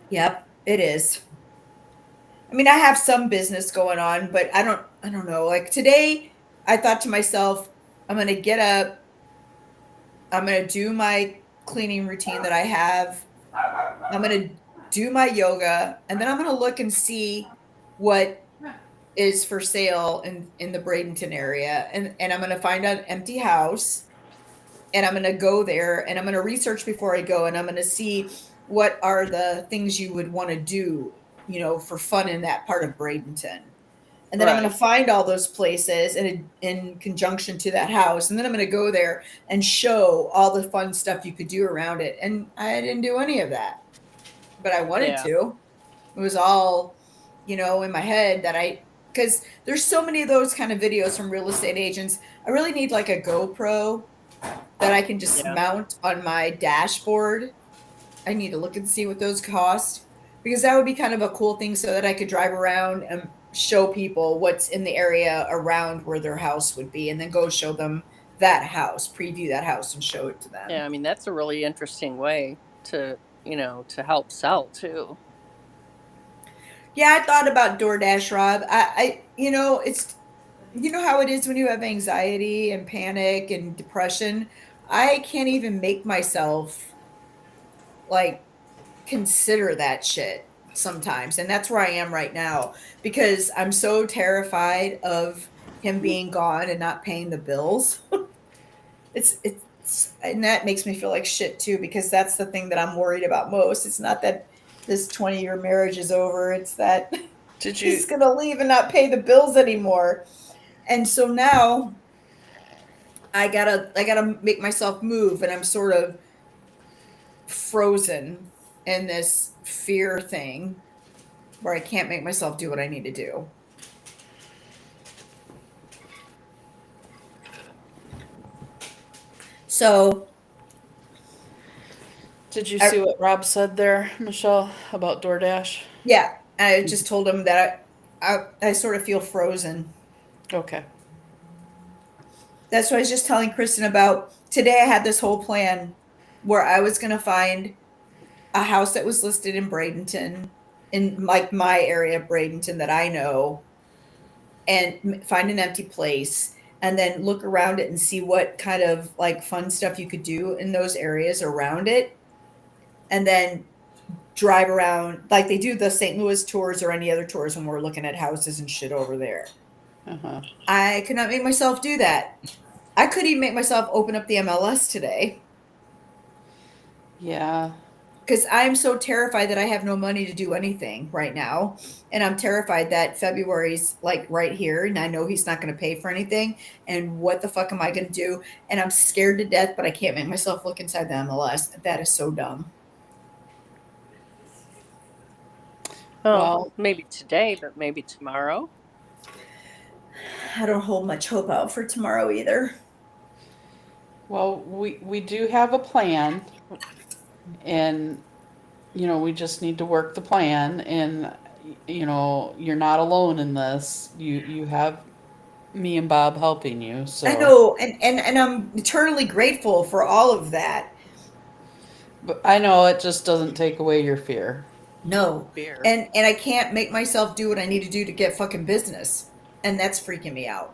yep, it is. I mean, I have some business going on, but I don't know. Like today, I thought to myself, I'm going to get up, I'm going to do my cleaning routine that I have. I'm going to do my yoga, and then I'm going to look and see what is for sale in the Bradenton area. And I'm going to find an empty house, and I'm going to go there, and I'm going to research before I go, and I'm going to see what are the things you would want to do, for fun in that part of Bradenton. And then I'm going to find all those places in conjunction to that house. And then I'm going to go there and show all the fun stuff you could do around it. And I didn't do any of that, but I wanted to. It was all, in my head because there's so many of those kind of videos from real estate agents. I really need like a GoPro that I can just mount on my dashboard. I need to look and see what those cost, because that would be kind of a cool thing so that I could drive around and show people what's in the area around where their house would be, and then go show them that house, preview that house and show it to them. Yeah, I mean, that's a really interesting way to help sell too. Yeah, I thought about DoorDash, Rob. It's how it is when you have anxiety and panic and depression. I can't even make myself like consider that shit sometimes, and that's where I am right now, because I'm so terrified of him being gone and not paying the bills. it's and that makes me feel like shit too, because that's the thing that I'm worried about most. It's not that this 20-year marriage is over, it's that he's gonna leave and not pay the bills anymore. And so now I gotta make myself move, and I'm sort of frozen in this fear thing where I can't make myself do what I need to do. So did you see what Rob said there, Michelle, about DoorDash? Yeah, I just told him that I sort of feel frozen. Okay. That's what I was just telling Kristen about. Today I had this whole plan where I was going to find a house that was listed in Bradenton, in like my area of Bradenton that I know, and find an empty place, and then look around it and see what kind of like fun stuff you could do in those areas around it. And then drive around like they do the St. Louis tours or any other tours when we're looking at houses and shit over there. Uh-huh. I could not make myself do that. I couldn't even make myself open up the MLS today. Yeah. Because I'm so terrified that I have no money to do anything right now. And I'm terrified that February's like right here, and I know he's not going to pay for anything. And what the fuck am I going to do? And I'm scared to death, but I can't make myself look inside the MLS. That is so dumb. Oh, well, maybe today, but maybe tomorrow. I don't hold much hope out for tomorrow either. Well, we do have a plan. And we just need to work the plan. And you're not alone in this. You have me and Bob helping you. I So, know, and I'm eternally grateful for all of that. but I know it just doesn't take away your fear. No. Fear. And I can't make myself do what I need to do to get fucking business. And that's freaking me out.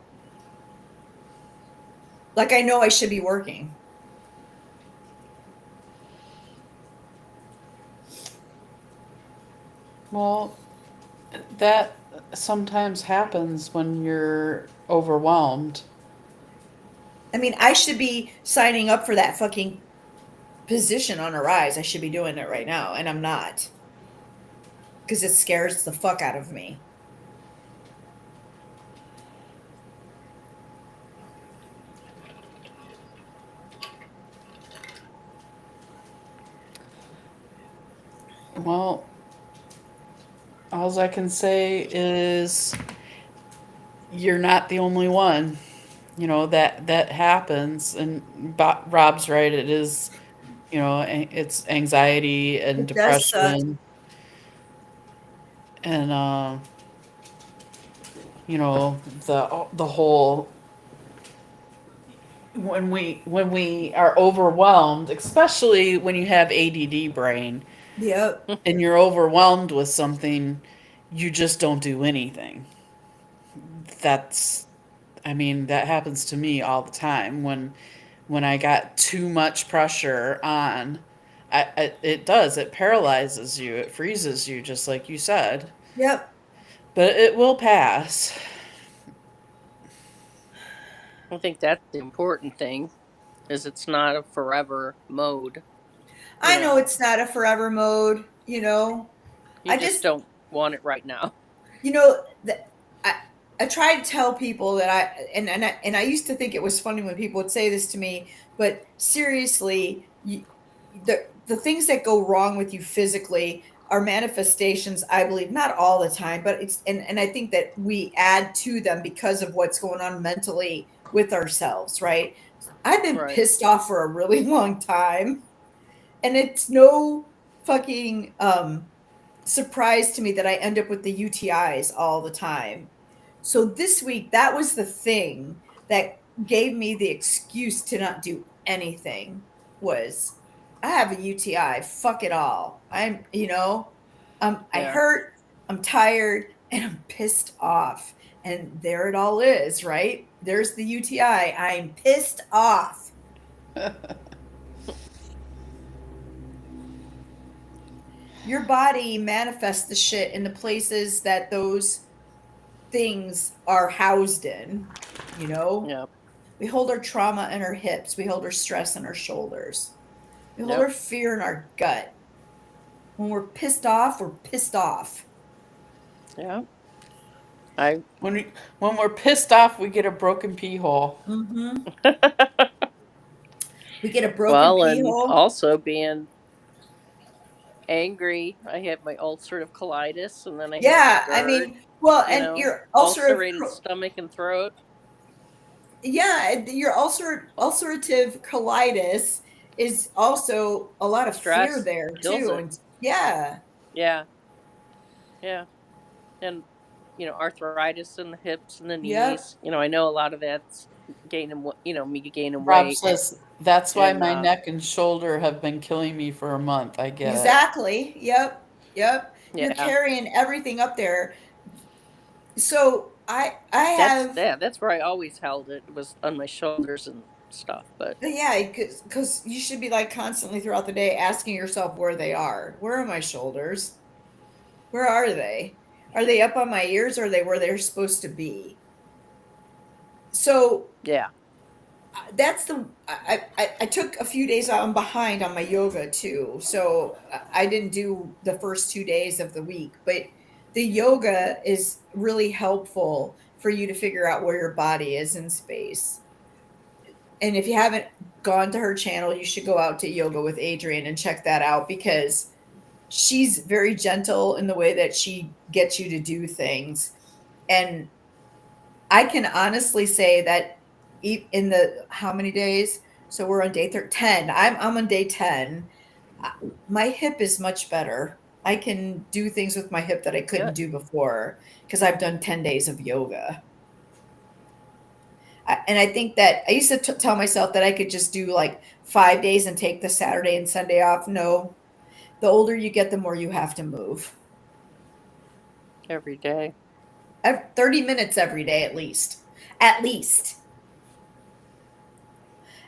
Like I know I should be working. Well, that sometimes happens when you're overwhelmed. I mean, I should be signing up for that fucking position on Arise. I should be doing it right now, and I'm not. Because it scares the fuck out of me. Well, all I can say is you're not the only one. That happens, and Rob's right. It is, it's anxiety and It does suck. depression, and you know, the whole when we are overwhelmed, especially when you have ADD brain Yep. and you're overwhelmed with something, you just don't do anything. That's I mean, that happens to me all the time when I got too much pressure on. It does. It paralyzes you. It freezes you, just like you said. Yep. But it will pass. I think that's the important thing, is it's not a forever mode. You I know know, it's not a forever mode. you I just just, don't want it right now. you know, the, I, I try to tell people that and I used to think it was funny when people would say this to me, but seriously, the things that go wrong with you physically are manifestations, I believe, not all the time, but and I think that we add to them because of what's going on mentally with ourselves, right? I've been Right. pissed off for a really long time, and it's no fucking surprise to me that I end up with the UTIs all the time. So this week, that was the thing that gave me the excuse to not do anything was I have a UTI. Fuck it all. I Yeah. hurt, I'm tired, and I'm pissed off. And there it all is, right? There's the UTI. I'm pissed off. Your body manifests the shit in the places that those things are housed in, you know? Yep. We hold our trauma in our hips, we hold our stress in our shoulders, we hold Yep. our fear in our gut. When we're pissed off, we're pissed off. Yeah. I When we when we're pissed off, we get a broken pee hole. Hmm. We get a broken well, pee and hole. also being angry. I had my ulcerative colitis, and then I had the Yeah, I GERD. mean, well, You and know, your ulcerative, ulcerated stomach and throat. yeah, and your ulcerative colitis is also a lot of fear Stress there kills too, it. and yeah, Yeah. Yeah. And arthritis in the hips and the yep. knees. I know a lot of that's me gaining Rob weight. says that's why And my neck and shoulder have been killing me for a month. I get it. Exactly. Yep. Yep. You're yeah, carrying everything up there. So I that's have, yeah, that's where I always held it, was on my shoulders and stuff. But yeah, because you should be like constantly throughout the day asking yourself where they are. Where are my shoulders? Where are they? Are they up on my ears, or are they where they're supposed to be? So yeah, that's I took a few days out. I'm behind on my yoga too, so I didn't do the first 2 days of the week. But the yoga is really helpful for you to figure out where your body is in space. And if you haven't gone to her channel, you should go out to Yoga with Adrienne and check that out, because she's very gentle in the way that she gets you to do things. And I can honestly say that in the how many days? So we're on day 10. I'm on day 10. My hip is much better. I can do things with my hip that I couldn't Good. do before because I've done 10 days of yoga. And I think that I used to tell myself that I could just do like 5 days and take the Saturday and Sunday off. No, the older you get, the more you have to move. Every day. 30 minutes every day at least. At least.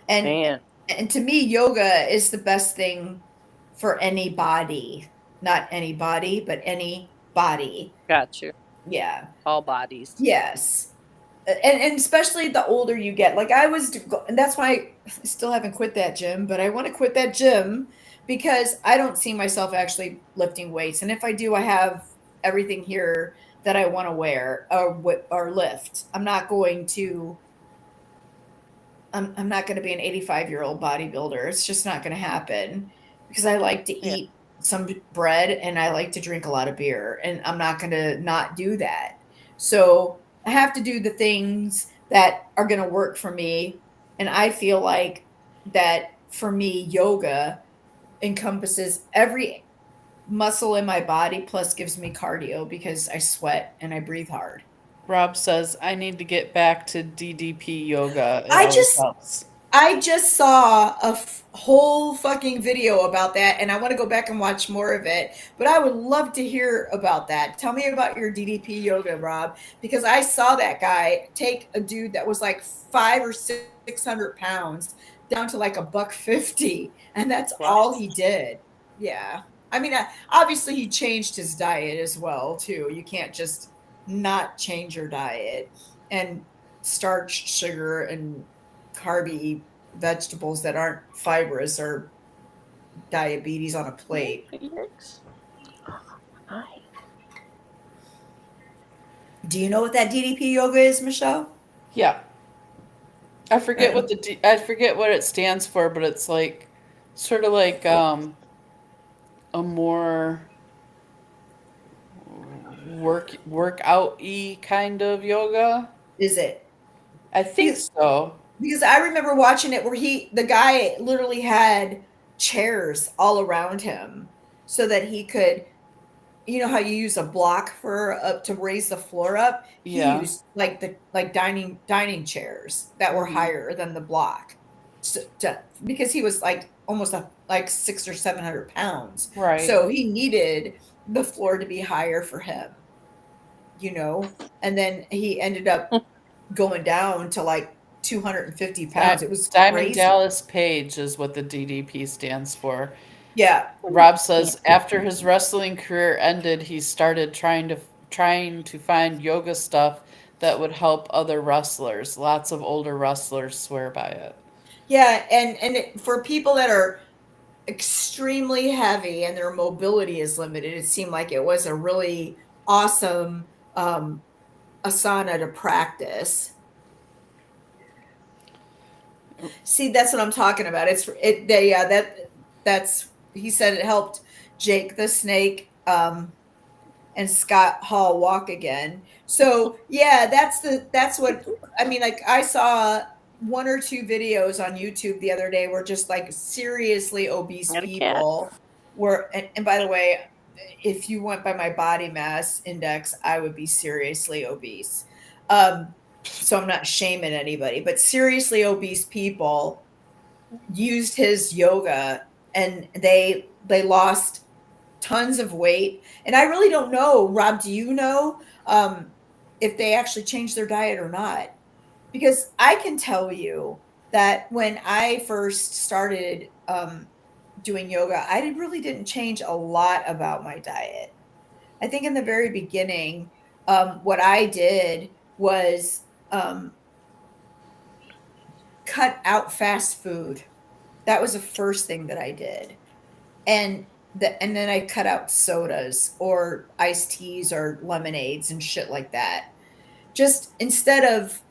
And Man, and to me, yoga is the best thing for any body. Not anybody, but any body. got you. Yeah. All bodies. Yes. And especially the older you get. Like I was, and that's why I still haven't quit that gym, but I want to quit that gym because I don't see myself actually lifting weights. And if I do, I have everything here that I want to wear or lift. I'm not going to be an 85-year-old bodybuilder. It's just not going to happen because I like to Yeah. eat some bread and I like to drink a lot of beer, and I'm not going to not do that. So I have to do the things that are going to work for me. And I feel like that for me, yoga encompasses every muscle in my body plus gives me cardio because I sweat and I breathe hard. Rob says, I need to get back to DDP yoga. It I always just helps. I just saw a whole fucking video about that, and I want to go back and watch more of it. But I would love to hear about that. Tell me about your DDP yoga, Rob, because I saw that guy take a dude that was like 500 or 600 pounds down to like a buck 50, and that's all Wow. he did. Yeah, I mean, obviously he changed his diet as well too. You can't just not change your diet and starch, sugar, and carby vegetables that aren't fibrous or diabetes on a Hey, plate. Felix. Hi. Do you know what that DDP yoga is, Michelle? Yeah. Uh, I forget what it stands for, but it's like sort of like a more workout y kind of yoga. is it? I think Because, so. because I remember watching it where the guy literally had chairs all around him so that he could, you know how you use a block for to raise the floor up. He Yeah. used like the like dining chairs that were Hmm. higher than the block, because he was like almost like 600 or 700 pounds, Right. so he needed the floor to be higher for him, you know. And then he ended up going down to like 250 pounds. It was Diamond crazy. Dallas Page is what the DDP stands for. Yeah, Rob Yeah. says after his wrestling career ended, he started trying to find yoga stuff that would help other wrestlers. Lots of older wrestlers swear by it. yeah, for people that are extremely heavy and their mobility is limited, it seemed like it was a really awesome asana to practice. See, that's what I'm talking about. That's he said it helped Jake the Snake and Scott Hall walk again. So yeah, that's what I mean. Like I saw one or two videos on YouTube the other day where just like seriously obese Got a cat. people were, and by the way, if you went by my body mass index, I would be seriously obese. So I'm not shaming anybody, but seriously obese people used his yoga and they lost tons of weight. And I really don't know, Rob, do you know if they actually changed their diet or not? Because I can tell you that when I first started doing yoga, really didn't change a lot about my diet. I think in the very beginning, what I did was cut out fast food. That was the first thing that I did. And and then I cut out sodas or iced teas or lemonades and shit like that. Just instead of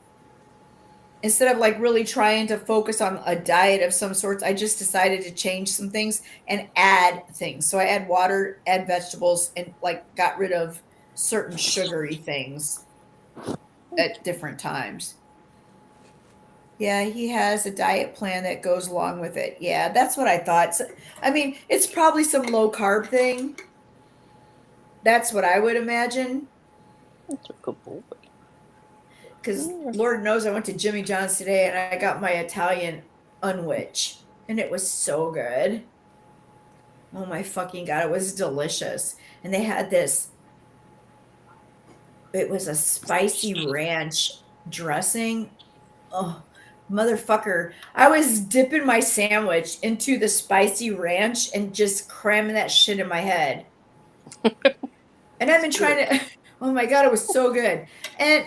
like really trying to focus on a diet of some sorts, I just decided to change some things and add things. So I add water, add vegetables, and like got rid of certain sugary things at different times. Yeah, he has a diet plan that goes along with it. Yeah, that's what I thought. So, I mean, it's probably some low carb thing. That's what I would imagine. That's a good boy. Because Yeah. Lord knows I went to Jimmy John's today and I got my Italian unwich, and it was so good. Oh my fucking god, it was delicious. And they had this, it was a spicy ranch dressing. Oh, motherfucker. I was dipping my sandwich into the spicy ranch and just cramming that shit in my head. And I've been trying to oh my god, it was so good. And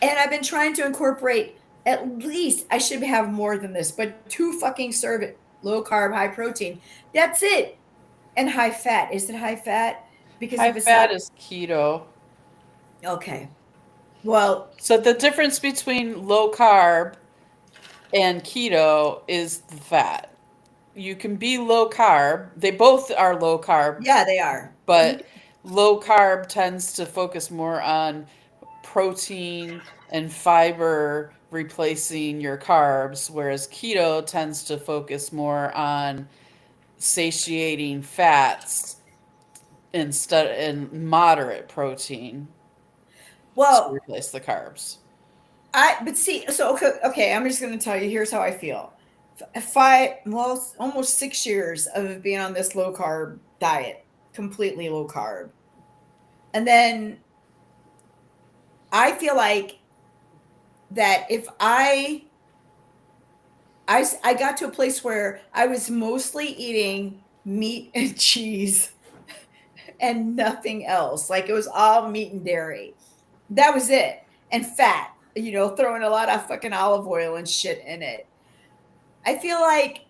I've been trying to incorporate at least I should have more than this, but 2 fucking serve it low carb, high protein. That's it. And high fat. Is it high fat? Because High if it's not fat is keto. okay. Well, So the difference between low carb and keto is the fat. You can be low carb. They both are low carb, yeah, they are. but low carb tends to focus more on protein and fiber replacing your carbs, whereas keto tends to focus more on satiating fats instead and moderate protein to Well, replace the carbs. but see, so okay, I'm just going to tell you. Here's how I feel. 5, well, almost 6 years of being on this low carb diet, completely low carb, and then I feel like that if I got to a place where I was mostly eating meat and cheese and nothing else. Like it was all meat and dairy. That was it. And fat, throwing a lot of fucking olive oil and shit in it. I feel like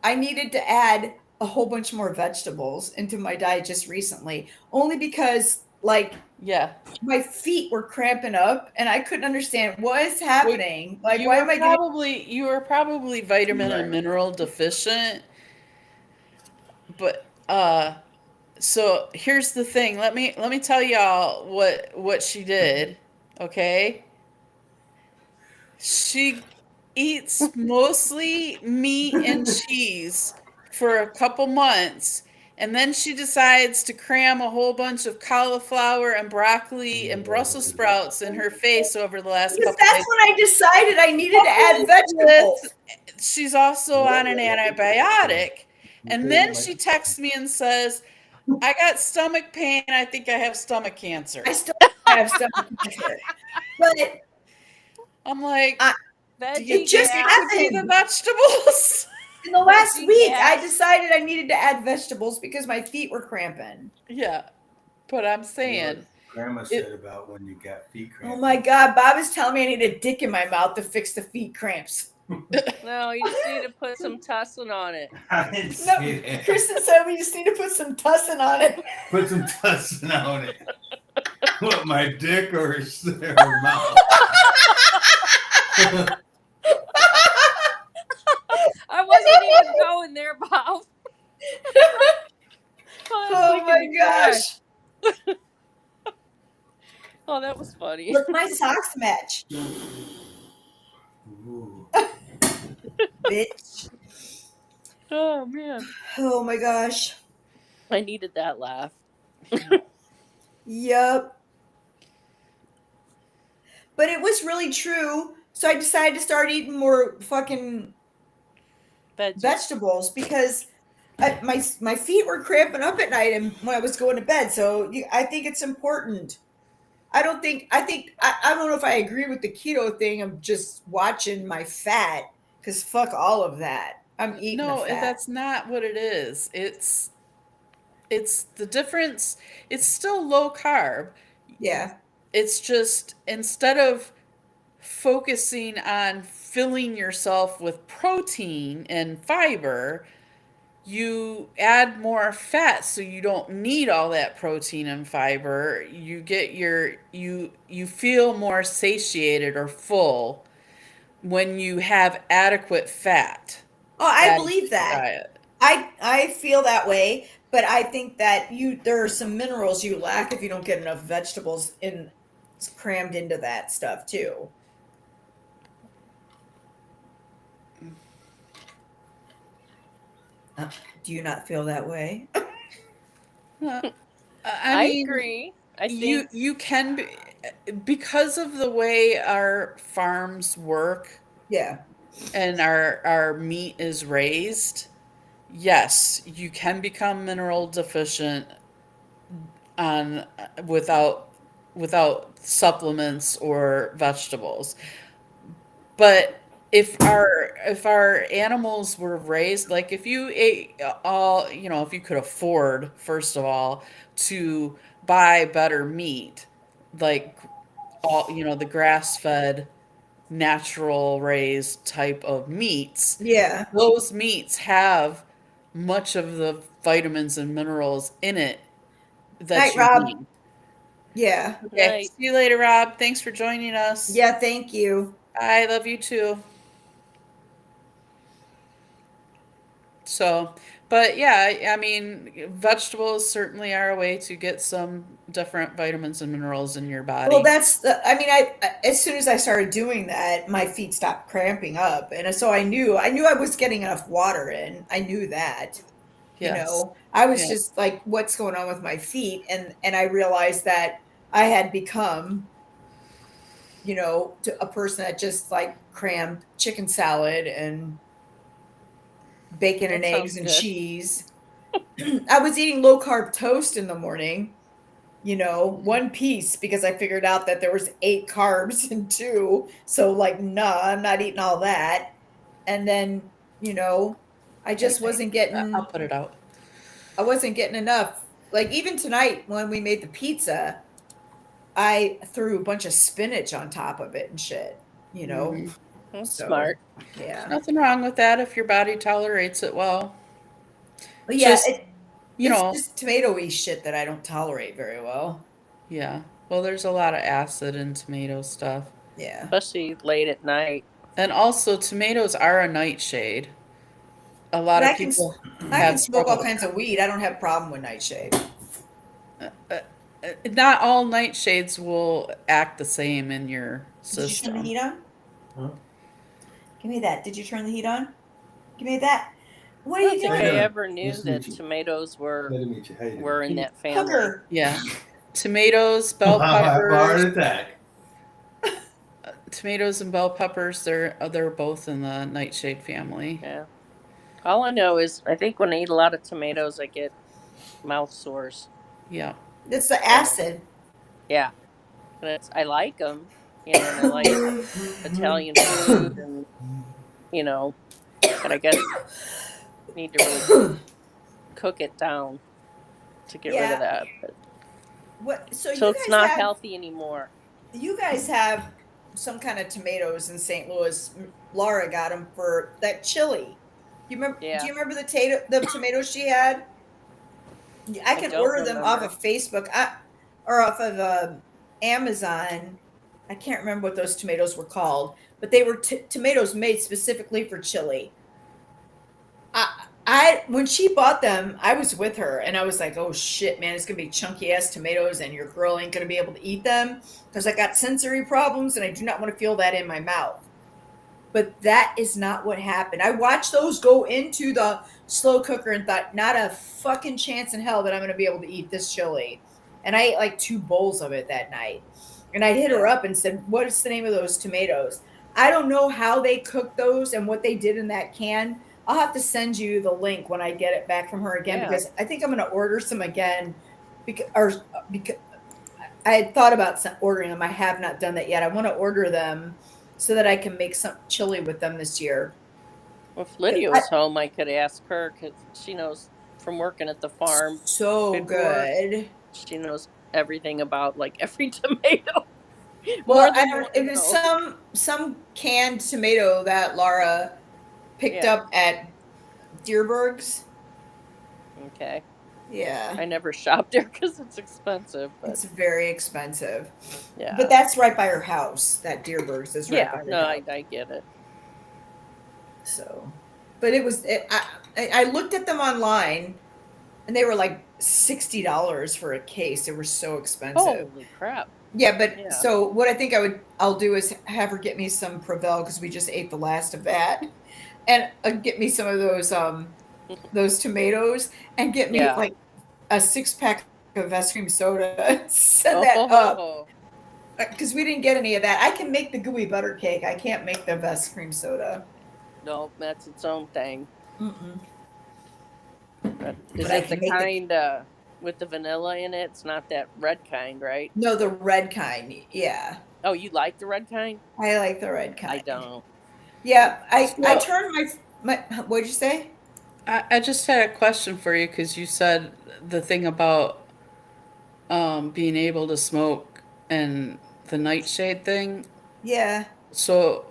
I needed to add a whole bunch more vegetables into my diet just recently, only because like Yeah. my feet were cramping up and I couldn't understand what is Well, happening. Like, you why were am I getting probably vitamin and mineral deficient, but so here's the thing. Let me tell y'all what she did, okay? She eats mostly meat and cheese for a couple months, and then she decides to cram a whole bunch of cauliflower and broccoli and Brussels sprouts in her face over the last because couple that's days. when I decided I needed to add Coupled with, vegetables. she's also on an antibiotic, and then she texts me and says, "I got stomach pain. I think I have stomach cancer." I still have stomach cancer. But I'm like, I, "Do you it Veggie just think it could be gas. the happened. vegetables?" In the last Veggie week, I gas. decided I needed to add vegetables because my feet were cramping. Yeah, but I'm What saying Grandma it. said about when you got feet Oh cramping. my God, Bob is telling me I need a dick in my mouth to fix the feet cramps. No, you just need to put some tussin on it. I didn't No, say that. Kristen said we just need to put some tussin on it. Put some tussin on it. What, my dick or her mouth? I wasn't even going there, Bob. Oh my gosh. Oh, that was funny. Look, my socks match. Ooh. Bitch. Oh man, Oh my gosh. I needed that laugh. Yep. But it was really true. So I decided to start eating more fucking Veggies. vegetables because my feet were cramping up at night and when I was going to bed. So I think it's important. I don't know if I agree with the keto thing of just watching my fat because fuck all of that. I'm eating the No, fat. that's not what it is. It's the difference. It's still low carb. Yeah. It's just instead of focusing on filling yourself with protein and fiber, you add more fat so you don't need all that protein and fiber. You get you feel more satiated or full when you have added fat Oh, I added to believe your that. diet. I feel that way, but I think that there are some minerals you lack if you don't get enough vegetables in crammed into that stuff too. Do you not feel that way? Uh, I mean, agree. I you think you can be, because of the way our farms work Yeah. and our meat is raised. Yes, you can become mineral deficient on without supplements or vegetables. But if our animals were raised, like if you ate all, if you could afford, first of all, to buy better meat, like all, the grass-fed, natural raised type of meats, Yeah. those meats have much of the vitamins and minerals in it that Night, you Rob. need. Yeah. good Okay, night. see you later, Rob. Thanks for joining us. Yeah. Thank you. I love you too. So, but yeah, I mean, vegetables certainly are a way to get some different vitamins and minerals in your Well, body. that's the. I mean, as soon as I started doing that, my feet stopped cramping up, and so I knew I was getting enough water in. I knew that. Yes. I was Yeah. just like, what's going on with my feet? And I realized that I had become, a person that just like crammed chicken salad and bacon and That eggs sounds and good. cheese. I was eating low carb toast in the morning, Mhm. one piece because I figured out that there was 8 carbs in two. So like, nah, I'm not eating all that. And then, I just wasn't I'll getting put it out. I wasn't getting enough. Like even tonight when we made the pizza, I threw a bunch of spinach on top of it and shit, you know. Mhm. That's So, smart. There's yeah. nothing wrong with that if your body tolerates it well. But yeah, Just, you it's know, just tomatoey shit that I don't tolerate very well. yeah. Well, there's a lot of acid in tomato stuff. Yeah. Especially late at night. And also, tomatoes are a nightshade. A lot But of people I can have smoke all trouble. kinds of weed. I don't have a problem with nightshade. Not all nightshades will act the same in your Did you turn the system. heat on? Huh? Give me that. Did you turn the heat on? Give me that. What I are don't you think How you I doing? doing? ever Nice knew to meet that you. tomatoes Glad to meet you. How you were in doing? that family. Hooker. Yeah. Tomatoes, bell Have a heart peppers, attack. tomatoes and bell peppers, they're both in the nightshade family. Yeah. All I know is I think when I eat a lot of tomatoes, I get mouth sores. Yeah. It's the So acid. yeah, and I like them, and I like Italian food, and you know, but I guess need to really cook it down to get rid of Yeah. that. But, What? So so it's not healthy anymore. you guys have some kind of tomatoes in St. Louis. Laura got them for that chili. You remember? Do Yeah, you remember the tomatoes she had? I I can don't order them off remember. of Facebook or off of Amazon. I can't remember what those tomatoes were called, but they were tomatoes made specifically for chili. I when she bought them, I was with her and I was like, "Oh shit, man, it's gonna be chunky ass tomatoes, and your girl ain't gonna be able to eat them because I got sensory problems and I do not want to feel that in my mouth." But that is not what happened. I watched those go into the slow cooker and thought, "Not a fucking chance in hell that I'm gonna be able to eat this chili." And I ate like 2 bowls of it that night. And I hit her Yeah, up and said, "What is the name of those tomatoes?" I don't know how they cooked those and what they did in that can. I'll have to send you the link when I get it back from her again yeah. because I think I'm going to order some again because I had thought about ordering them. I have not done that yet. I want to order them so that I can make some chili with them this year. Well, if Lydia was home, I could ask her because she knows from working at the farm So before. good. She knows everything about like every tomato Well, more I than you don't. want to It was know. some canned tomato that Laura picked Yeah. up at Deerberg's. Okay. Yeah, I never shopped there because it's expensive, but it's very expensive, but yeah. that's right by her house. That Deerberg's is right Yeah. by her No, house. I get it. So, but it was. I looked at them online, and they were like $60 for a case. They were so expensive. Holy crap. Yeah, but Yeah. so what I think I'll do is have her get me some Prevel because we just ate the last of that, and get me some of those. those tomatoes and get me Yeah. like a 6-pack of ice cream soda. Send that up Oh, because we didn't get any of that. I can make the gooey butter cake. I can't make the ice cream soda. no, that's its own thing. Mm-mm. Is But I it the can make the kind with the vanilla in it? It's not that red kind, right? no the red kind. Yeah, Oh, you like the red kind? I like the red I kind. don't. Yeah, I So turned my what'd you say? I just had a question for you because you said the thing about being able to smoke and the nightshade thing. Yeah, So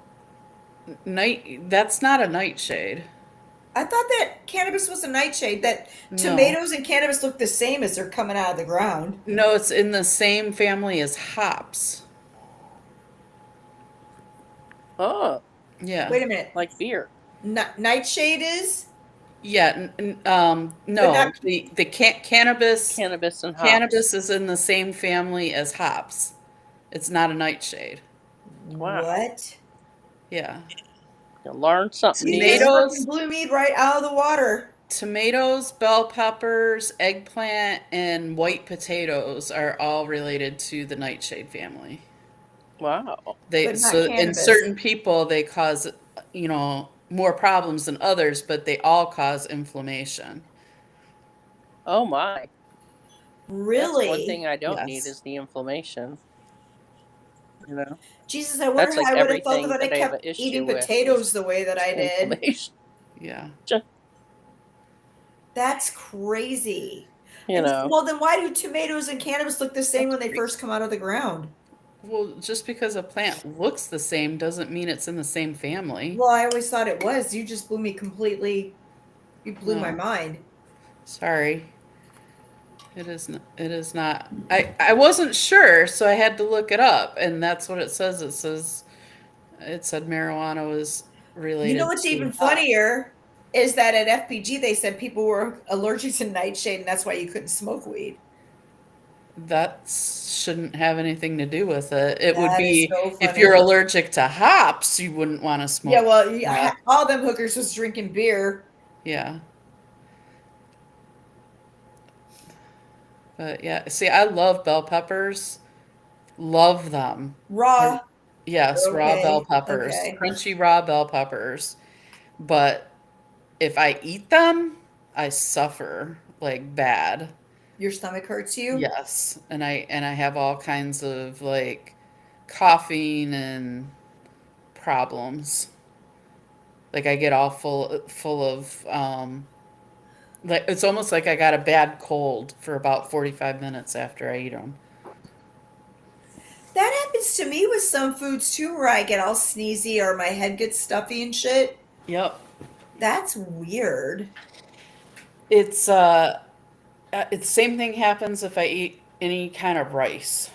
that's not a nightshade. I thought that cannabis was a nightshade. That No. tomatoes and cannabis look the same as they're coming out of the ground. No, it's in the same family as hops. Oh, Yeah. Wait a minute, like beer. nightshade is, Yeah, but not no, the cannabis Cannabis and cannabis hops. is in the same family as hops. It's not a nightshade. Wow. what? Yeah. You learn something See, this new. fucking Tomatoes, blew me right out of the water. tomatoes, bell peppers, eggplant, and white potatoes are all related to the nightshade family. Wow. They But not so in cannabis. certain people they cause, more problems than others, but they all cause inflammation. Oh my. That's one thing Really? I don't need Yes. is the inflammation. You know, Jesus, I wonder that's how like I would have felt if everything I that I have an kept issue eating with is potatoes the way that I did. inflammation. Yeah. That's crazy. You And know, well, then why do tomatoes and cannabis look the same that's when they crazy. first come out of the ground? Well, just because a plant looks the same doesn't mean it's in the same family. Well, I always thought it was. You just blew me completely. You blew my No, mind. sorry. It is not. I wasn't sure, so I had to look it up, and that's what it says. It said marijuana was You know related what's to even hops. funnier is that at FPG they said people were allergic to nightshade and that's why you couldn't smoke weed. That shouldn't have anything to do with it. It would That is be so if you're funny. allergic to hops, you wouldn't want to Yeah, smoke well, that. all them hookers was drinking beer. Yeah. But yeah, see, I love bell peppers. Love them. I Raw. Yes, raw bell Okay. peppers, Okay. crunchy raw bell peppers. But if I eat them, I suffer like bad. Your stomach hurts you? Yes, and I have all kinds of like coughing and problems. Like I get all full of like it's almost like I got a bad cold for about 45 minutes after I eat them. That happens to me with some foods too, where I get all sneezy or my head gets stuffy and shit. Yep. That's weird. It's it's same thing happens if I eat any kind of rice.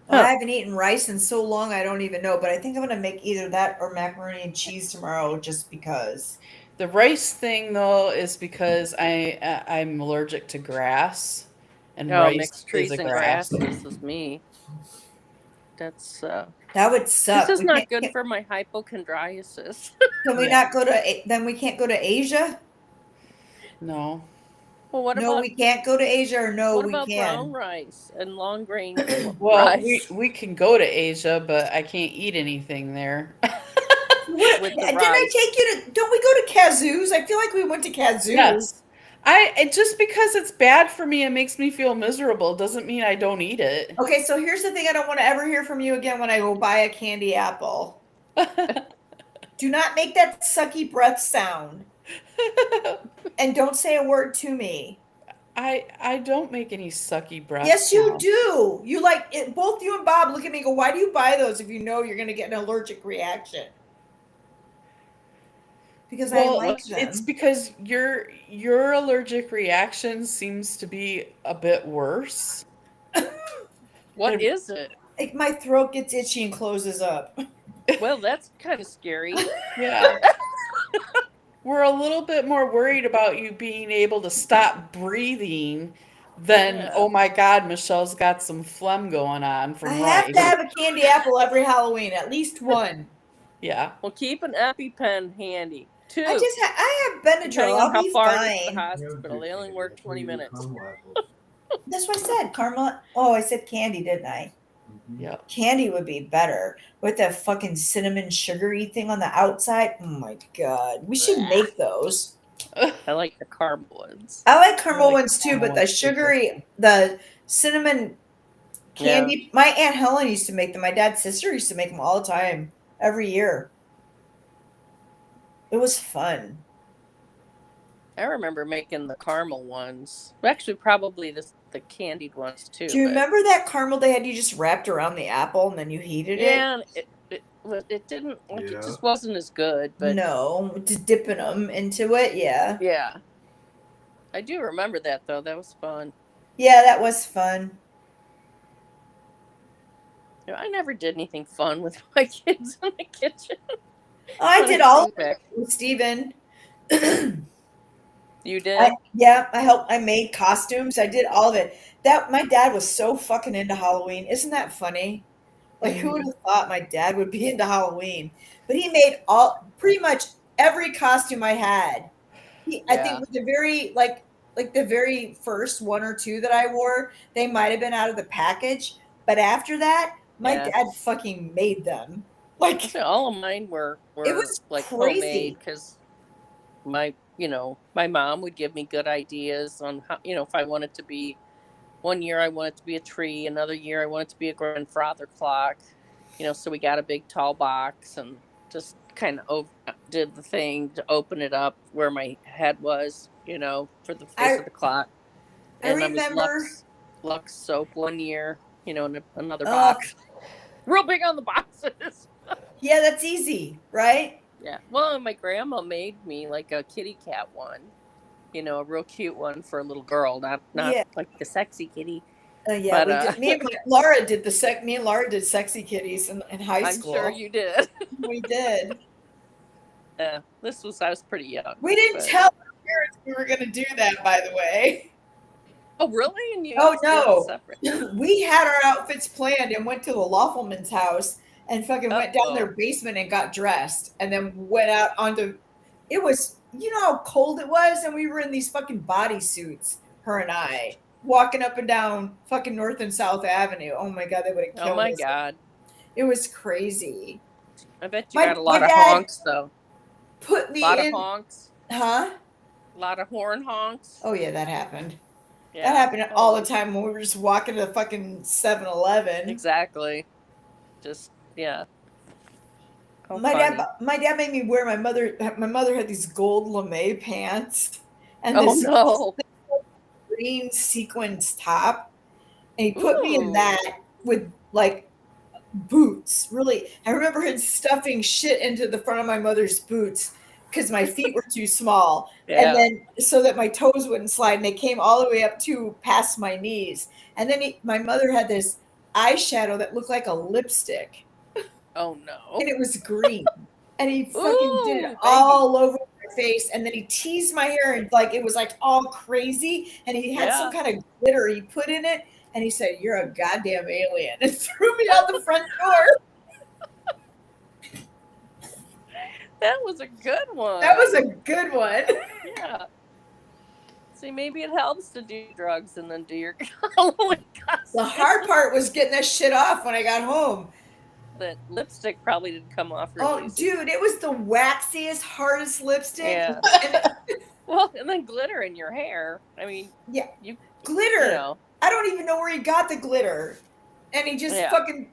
Well, I huh? haven't eaten rice in so long I don't even know, but I think I'm gonna make either that or macaroni and cheese tomorrow just because. The rice thing though is because I'm allergic to grass, and Oh, rice mixed is a trees and grass. grasses is me. That's That would this suck. is We not good for my hypochondriasis. can we Yeah. not go to then we can't go to Asia? No. Well, No, we can't go to Asia or no, what we about brown can. rice and long grain Well, rice we can go to Asia, but I can't eat anything there. What with the didn't I rice? take you to don't we go to Kazoo's? I feel like we went to Kazoo. Yes. Just because it's bad for me and makes me feel miserable doesn't mean I don't eat it. Okay, so here's the thing I don't want to ever hear from you again when I go buy a candy apple. Do not make that sucky breath sound. And don't say a word to me. I don't make any sucky breath Yes, you sounds. do. You like it, both you and Bob look at me and go, why do you buy those if you know you're going to get an allergic reaction? Because I Well, like What's it's them. because your allergic reaction seems to be a bit worse. what And is it? Like my throat gets itchy and closes up. Well, that's kind of scary. yeah, we're a little bit more worried about you being able to stop breathing than, Yeah. oh my God, Michelle's got some phlegm going on I from have to rice. have a candy apple every Halloween, at least one. Yeah. Well, keep an EpiPen handy. 2. I have Benadryl. Depending on I'll how be far it is to the fine. hospital. They only work 20 minutes. That's what I said. Caramel. Oh, I said candy, didn't I? Yeah. Candy would be better with that fucking cinnamon sugary thing on the outside. Oh my god, we should Blech. make those. I like the caramel ones. I like caramel like ones too, caramel but the ones too. sugary, the cinnamon candy. My Aunt Helen used to make them. My dad's sister used to make them all the time, every year. It was fun. I remember making the caramel ones. Actually, probably the candied ones too. Do you but- remember that caramel they had? You just wrapped around the apple and then you heated it. Yeah, it didn't like it just wasn't as good. But No, just dipping them into it. Yeah, yeah, I do remember that though. That was fun. yeah, that was fun. You know, I never did anything fun with my kids in the kitchen. I Let did me all think back. with Steven. You did? I helped. I made costumes. I did all of it. That my dad was so fucking into Halloween. Isn't that funny? Like, who would have thought my dad would be into Halloween? But he made pretty much every costume I had. I think with the very like the very first one or two that I wore, they might have been out of the package. But after that, my dad fucking made them. Like, So all of mine were it was like crazy. homemade because my mom would give me good ideas on how, if I wanted to be. One year I wanted to be a tree. Another year I wanted to be a grandfather clock. So we got a big tall box and just kind of did the thing to open it up where my head was, for the face of the clock. And I remember Lux soap one year, in another box. Real big on the boxes. Yeah, that's easy, right? Yeah. Well, my grandma made me like a kitty cat one. A real cute one for a little girl, not like the sexy kitty. Yeah, but, me and Laura did me and Laura did sexy kitties in high school. I'm sure you did. We did. I was pretty young. We didn't tell our parents we were going to do that, by the way. Oh, really? And no. We had our outfits planned and went to the Lawfulman's house and fucking went down their basement and got dressed and then went out onto. It was, how cold it was, and we were in these fucking bodysuits, her and I, walking up and down fucking North and South Avenue. Oh my god, they would have killed us. Oh my god. It was crazy. I bet you got a lot of honks though. Put me a lot of honks. Huh? A lot of horn honks. Oh yeah, that happened. Yeah. That happened all the time when we were just walking to the fucking 7-Eleven. Exactly. Just yeah. My dad made me wear my mother had these gold lame pants and this green sequins top, and he put me in that with like boots. Really, I remember him stuffing shit into the front of my mother's boots because my feet were too small, and then so that my toes wouldn't slide, and they came all the way up to past my knees. And then my mother had this eyeshadow that looked like a lipstick. Oh no! And it was green, and he fucking did it all over my face. And then he teased my hair, and like it was like all crazy. And he had some kind of glitter he put in it, and he said, "You're a goddamn alien," and threw me out the front door. That was a good one. That was a good one. Yeah. See, maybe it helps to do drugs and then do your Halloween costume. The hard part was getting that shit off when I got home. That lipstick probably didn't come off really easy. Dude, it was the waxiest, hardest lipstick. Yeah. Well, and then glitter in your hair. I mean, glitter. I don't even know where he got the glitter. And he just fucking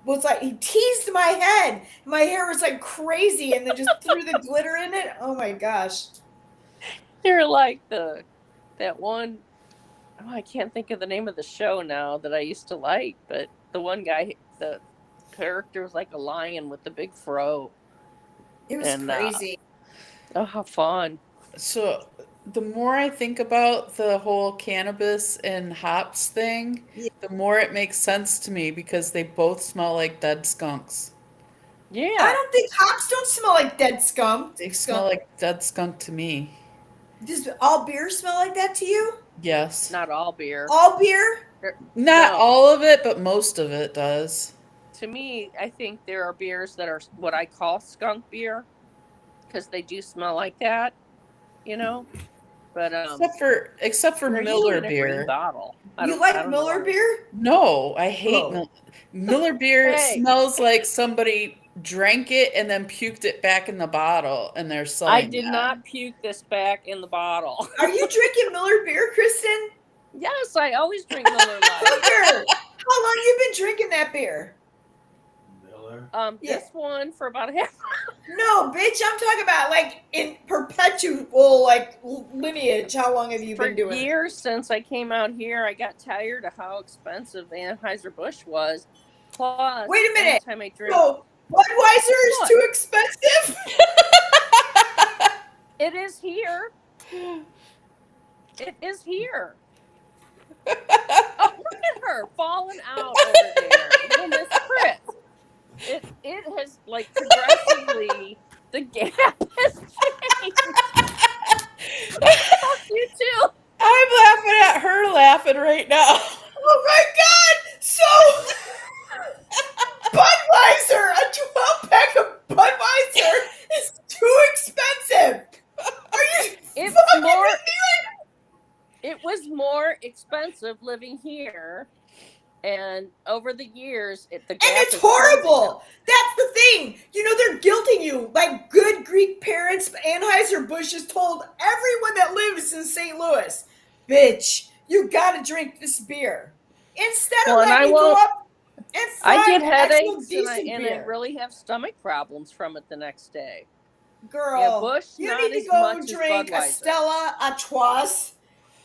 was like, he teased my head. My hair was like crazy, and then just threw the glitter in it. Oh my gosh. You're like that one, I can't think of the name of the show now that I used to like, but the one guy, the character was like a lion with the big fro. It was crazy. Oh, how fun. So the more I think about the whole cannabis and hops thing, the more it makes sense to me because they both smell like dead skunks. Yeah. I don't think hops don't smell like dead skunk. They smell like dead skunk to me. Does all beer smell like that to you? Yes. Not all beer. All beer? Not all of it, but most of it does. To me, I think there are beers that are what I call skunk beer. because they do smell like that, But except for they're Miller usually in a green beer. bottle. I You don't like know Miller why. beer? No, I hate Oh. Miller beer. Hey. Smells like somebody drank it and then puked it back in the bottle, and they're I selling did that. not puke this back in the bottle. Are you drinking Miller beer, Kristen? Yes, I always drink Miller Lite. Fucker! How long you been drinking that beer? Miller. Yeah. This one for about a half. No, bitch, I'm talking about like in perpetual like lineage. How long have you For been doing it? years since I came out here, I got tired of how expensive Anheuser-Busch was. Plus, Wait a minute. anytime I drink, So Budweiser is What? too expensive? it is here. It is here. Oh, look at her falling out over there, little Miss Chris. It has like progressively the gap has changed. Fuck you too. I'm laughing at her laughing right now. Oh my god! So Budweiser, a 12-pack of Budweiser is too expensive. Are you It's fucking more. with me? It was more expensive living here, and over the years, the gap And it's is closing. horrible. That's the thing. They're guilting you. Like good Greek parents, Anheuser-Busch has told everyone that lives in St. Louis, bitch, you gotta drink this beer. Instead of Well, and I letting you go won't- up and I find get actual headaches, and decent I beer. really have stomach problems from it the next day. Girl, Yeah, Busch, you not need to as go much as drink a Budweiser. Stella Artois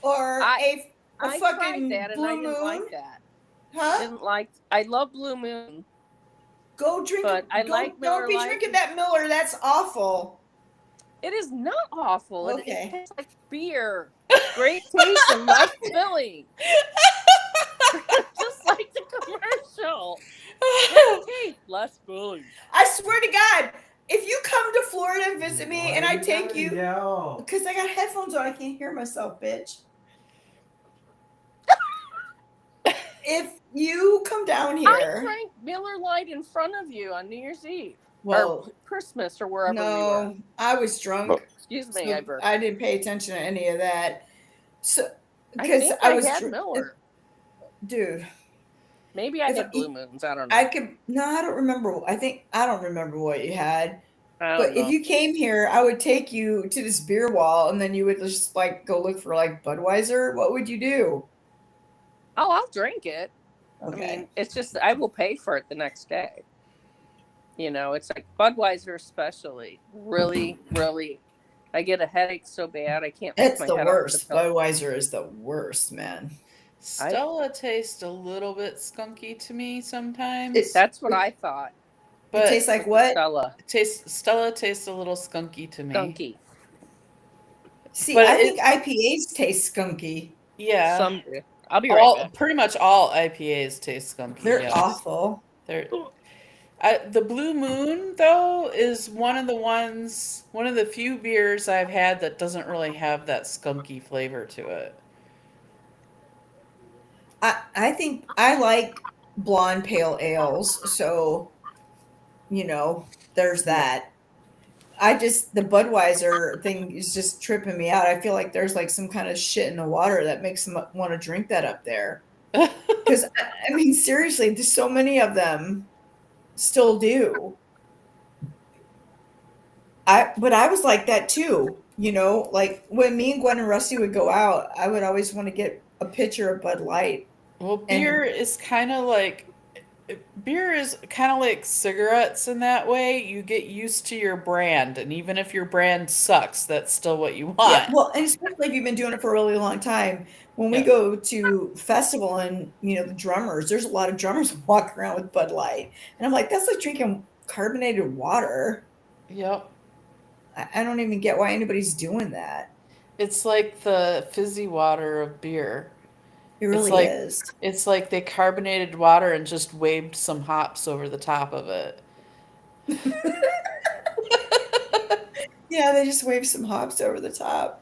or I a tried fucking that, and Blue I didn't Moon. like that. Huh? I love Blue Moon. Go drink. But I like Miller Don't be Lite. drinking that Miller. That's awful. It is not awful. Okay. It tastes like beer. Great taste and less filling. Just like the commercial. Great taste, less filling. I swear to God, if you come to Florida and visit me and I take you, Yell. because I got headphones on, I can't hear myself, bitch. If you come down I here, drank Miller Lite in front of you on New Year's Eve. well, or Christmas or wherever we were. no, I was drunk. Excuse me, So I burped. I didn't pay attention to any of that. So I because think I was had Miller. dude. Maybe I if had I- Blue Moons. I don't know. I don't remember. I don't remember what you had. I But don't know. if you came here, I would take you to this beer wall, and then you would just like go look for like Budweiser. What would you do? Oh, I'll drink it. Okay. I mean, it's just I will pay for it the next day. It's like Budweiser, especially. Really, really, I get a headache so bad I can't. It's put the my head off worst. the pillow. Budweiser is the worst, man. Stella tastes a little bit skunky to me sometimes. That's what I thought. but It tastes like what? Stella, Stella tastes a little skunky to me. skunky. See, But I think IPAs taste skunky. Yeah. Some do. I'll be right back. Pretty much all IPAs taste skunky. They're yes. awful. They're the Blue Moon though is one of the few beers I've had that doesn't really have that skunky flavor to it. I think I like blonde pale ales, so there's that. The Budweiser thing is just tripping me out. I feel like there's like some kind of shit in the water that makes them want to drink that up there. Because I mean, seriously, there's so many of them still do. But I was like that too. Like when me and Gwen and Rusty would go out, I would always want to get a pitcher of Bud Light. Well, beer is kind of like cigarettes in that way. You get used to your brand, and even if your brand sucks, that's still what you want. Yeah, well, and especially if you've been doing it for a really long time. When we go to festival and the drummers, there's a lot of drummers walking around with Bud Light, and I'm like, that's like drinking carbonated water. Yep. I don't even get why anybody's doing that. It's like the fizzy water of beer. It really is. It's like they carbonated water and just waved some hops over the top of it. Yeah, they just wave some hops over the top.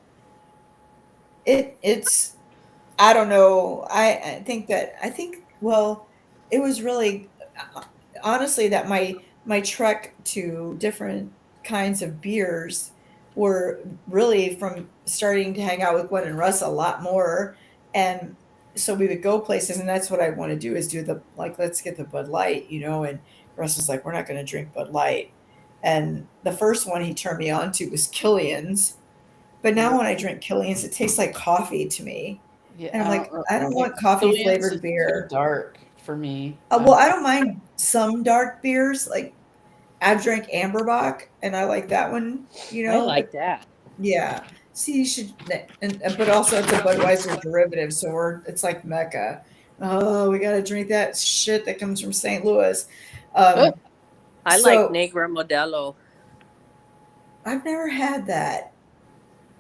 It's I don't know. I think well, it was really honestly that my trek to different kinds of beers were really from starting to hang out with Gwen and Russ a lot more. And so we would go places, and that's what I want to do is do the like, let's get the Bud Light, and Russ was like, we're not going to drink Bud Light. And the first one he turned me on to was Killian's. But now when I drink Killian's, it tastes like coffee to me. Yeah, And I'm like, I don't yeah, want coffee Killian's is flavored too beer. dark for me. Well, I don't mind some dark beers. Like I've drank Amberbach, and I like that one. I like But that. yeah, see, you should. But also, it's a Budweiser derivative, so it's like Mecca. Oh, we got to drink that shit that comes from St. Louis. Um, I like so Negra Modelo. I've never had that.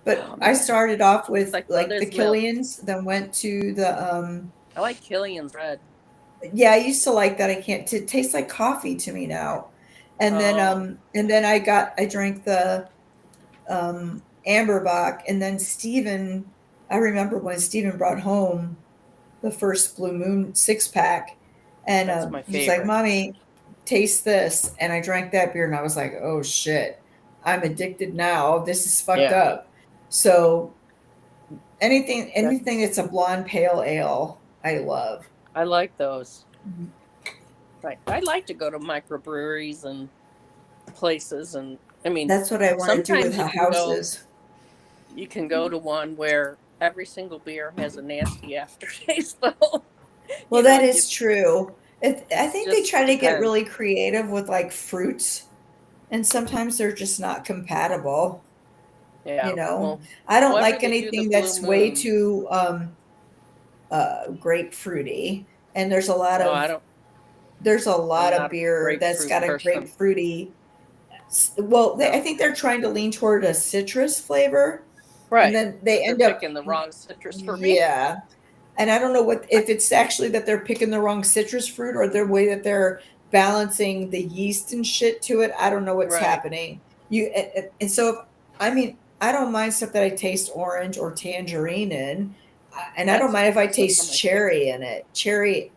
But Oh, I man. started off with It's like like the mother's milk. Killians, then went to the I like Killian's Red. yeah, I used to like that. I can't it tastes like coffee to me now. Oh, And then I drank the Amberbach, and then Steven, I remember when Steven brought home the first Blue Moon 6-pack, and that's my he's like, favorite. "Mommy, taste this." And I drank that beer, and I was like, "Oh shit. I'm addicted now. This is fucked Yeah, up." So that's, anything that's a blonde pale ale, I love. I like those. Mhm. Right. I like to go to microbreweries and places, and I mean, That's what I want to do with sometimes houses. you can go to one where every single beer has a nasty aftertaste, though. Well, You that you is true. I think they just try to get depends. really creative with like fruits, and sometimes they're just not compatible. You Yeah. know, Well, I don't however like they do the anything Blue that's way Moon. too grapefruity. And Oh, I don't. there's a I'm lot of not a beer that's grapefruit got a person. grapefruity. Well, I No. think they're trying to lean toward a citrus flavor, and Right. then they But they're end up, picking the wrong citrus for me. yeah. And I don't know what if it's actually that they're picking the wrong citrus fruit or the way that they're balancing the yeast and shit to it. I don't know what's Right. happening. And so I mean, I don't mind stuff that I taste orange or tangerine in, and I don't mind if I Those are taste my favorite. cherry in it. Cherry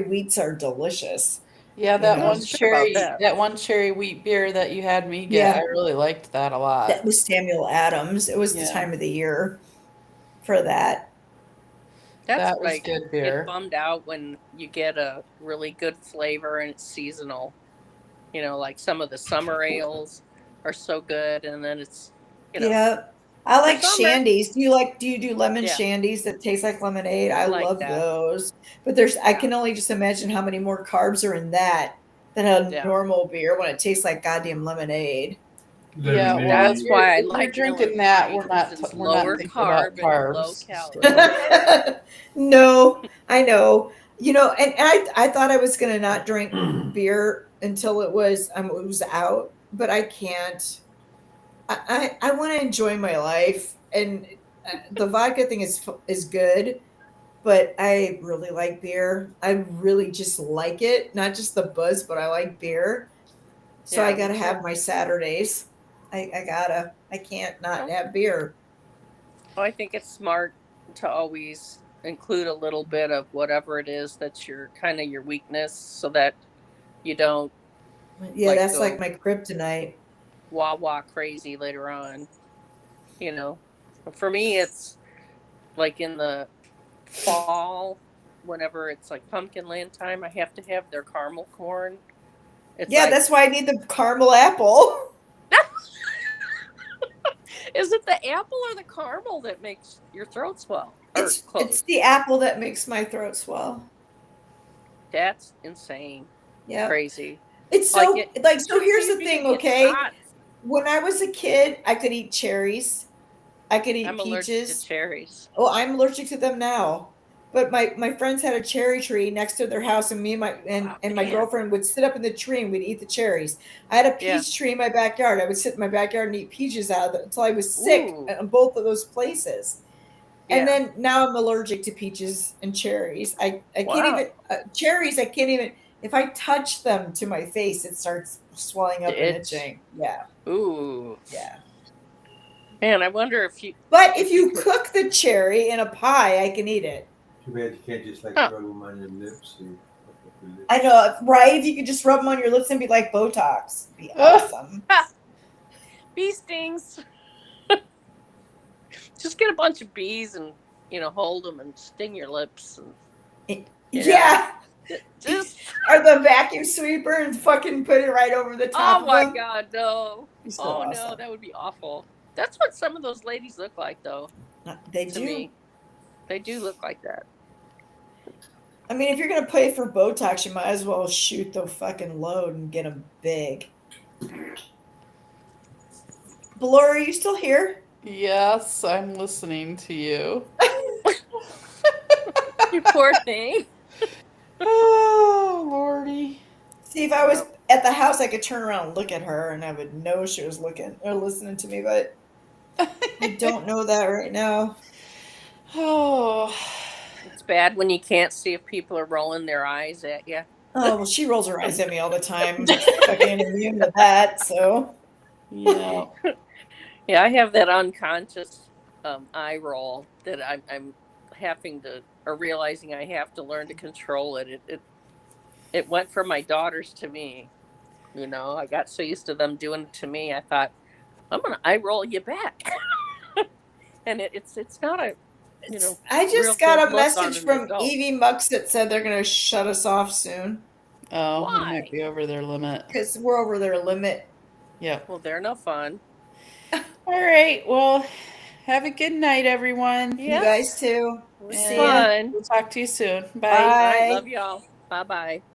wheats are delicious. Yeah, You I'm not know, sure about that. that one cherry wheat beer that you had me get, I yeah, really liked that a that lot. was Samuel Adams. It was the Yeah, time of the year for that. That's that was like good get beer. bummed out when you get a really good flavor and it's seasonal. Like some of the summer ales are so good, and then it's Yeah. I for like summer. shandies. Do you do lemon Yeah, shandies that taste like lemonade? I I like love that. those. But I Yeah, can only just imagine how many more carbs are in that than a yeah. normal beer when it tastes like goddamn lemonade. Yeah, well, That's Lemonade. why I if you're like Miller drinking that, Lite because it's we're not lower thinking about carb and low carbs. calorie. So, No, I know. And I thought I was gonna not drink beer until it was out, but I can't. I want to enjoy my life, and the vodka thing is good, but I really like beer. I really just like it, not just the buzz, but I like beer. So I Yeah, me gotta too. have my Saturdays. I gotta. I can't not Well, have beer. I think it's smart to always include a little bit of whatever it is that's your kind of your weakness, so that you don't Yeah, like that's like go my kryptonite. wah wah crazy later on. You know, for me, it's like in the fall, whenever it's like pumpkinland time, I have to have their caramel corn. It's Yeah, like, that's why I need the caramel apple. is it the apple or the caramel that makes your throat swell or It's close? the apple that makes my throat swell. That's insane, Yep. crazy. It's Like so it, like you so should here's see if the you can thing, get okay? shots. When I was a kid, I could eat cherries. I could eat I'm allergic to peaches. cherries. Oh, I'm allergic to them now. But my friends had a cherry tree next to their house, and me and Oh my man, girlfriend would sit up in the tree and we'd eat the cherries. I had a yeah. peach tree in my backyard. I would sit in my backyard and eat peaches out of it until I was sick Ooh, in both of those places. And yeah. then now I'm allergic to peaches and cherries. I can't even Wow. cherries. I can't even if I touch them to my face, it starts swelling up and It's itching. Yeah, ooh, yeah. man. I wonder if you But if if you you could. cook the cherry in a pie, I can eat it. Too bad you can't just like Huh. rub them on your lips and puff up your lips. I know, right? If you could just rub them on your lips and be like Botox, it'd be Ugh, awesome. Bee stings. Just get a bunch of bees and hold them and sting your lips and Yeah. just. Or the vacuum sweeper and fucking put it right over the top Oh of my them. God, no! You're so Oh no, awesome. that would be awful. That's what some of those ladies look like, though. They To do. me, they do look like that. I mean, if you're gonna pay for Botox, you might as well shoot the fucking load and get them big. Laura, are you still here? Yes, I'm listening to you. You poor thing. Oh, Lordy. See, if I was at the house, I could turn around and look at her, and I would know she was looking or listening to me. But I don't know that right now. Oh. It's bad when you can't see if people are rolling their eyes at you. Oh well, she rolls her eyes at me all the time. Fucking immune to that. So Yeah. Yeah, I have that unconscious eye roll that I'm having to, or realizing I have to learn to control it. It went from my daughters to me. I got so used to them doing it to me. I thought I'm gonna eye roll you back, and it's not a I real just good got a look on message an from adult. Evie Mux that said they're gonna shut us off soon Oh, we Why? might be over their limit. because we're over their limit. Yep. Well, they're no fun. All right. Well, have a good night, everyone. You guys Yes, too. it was See ya. And fun. we'll talk to you soon. Bye. All right, Bye. love y'all. Bye bye.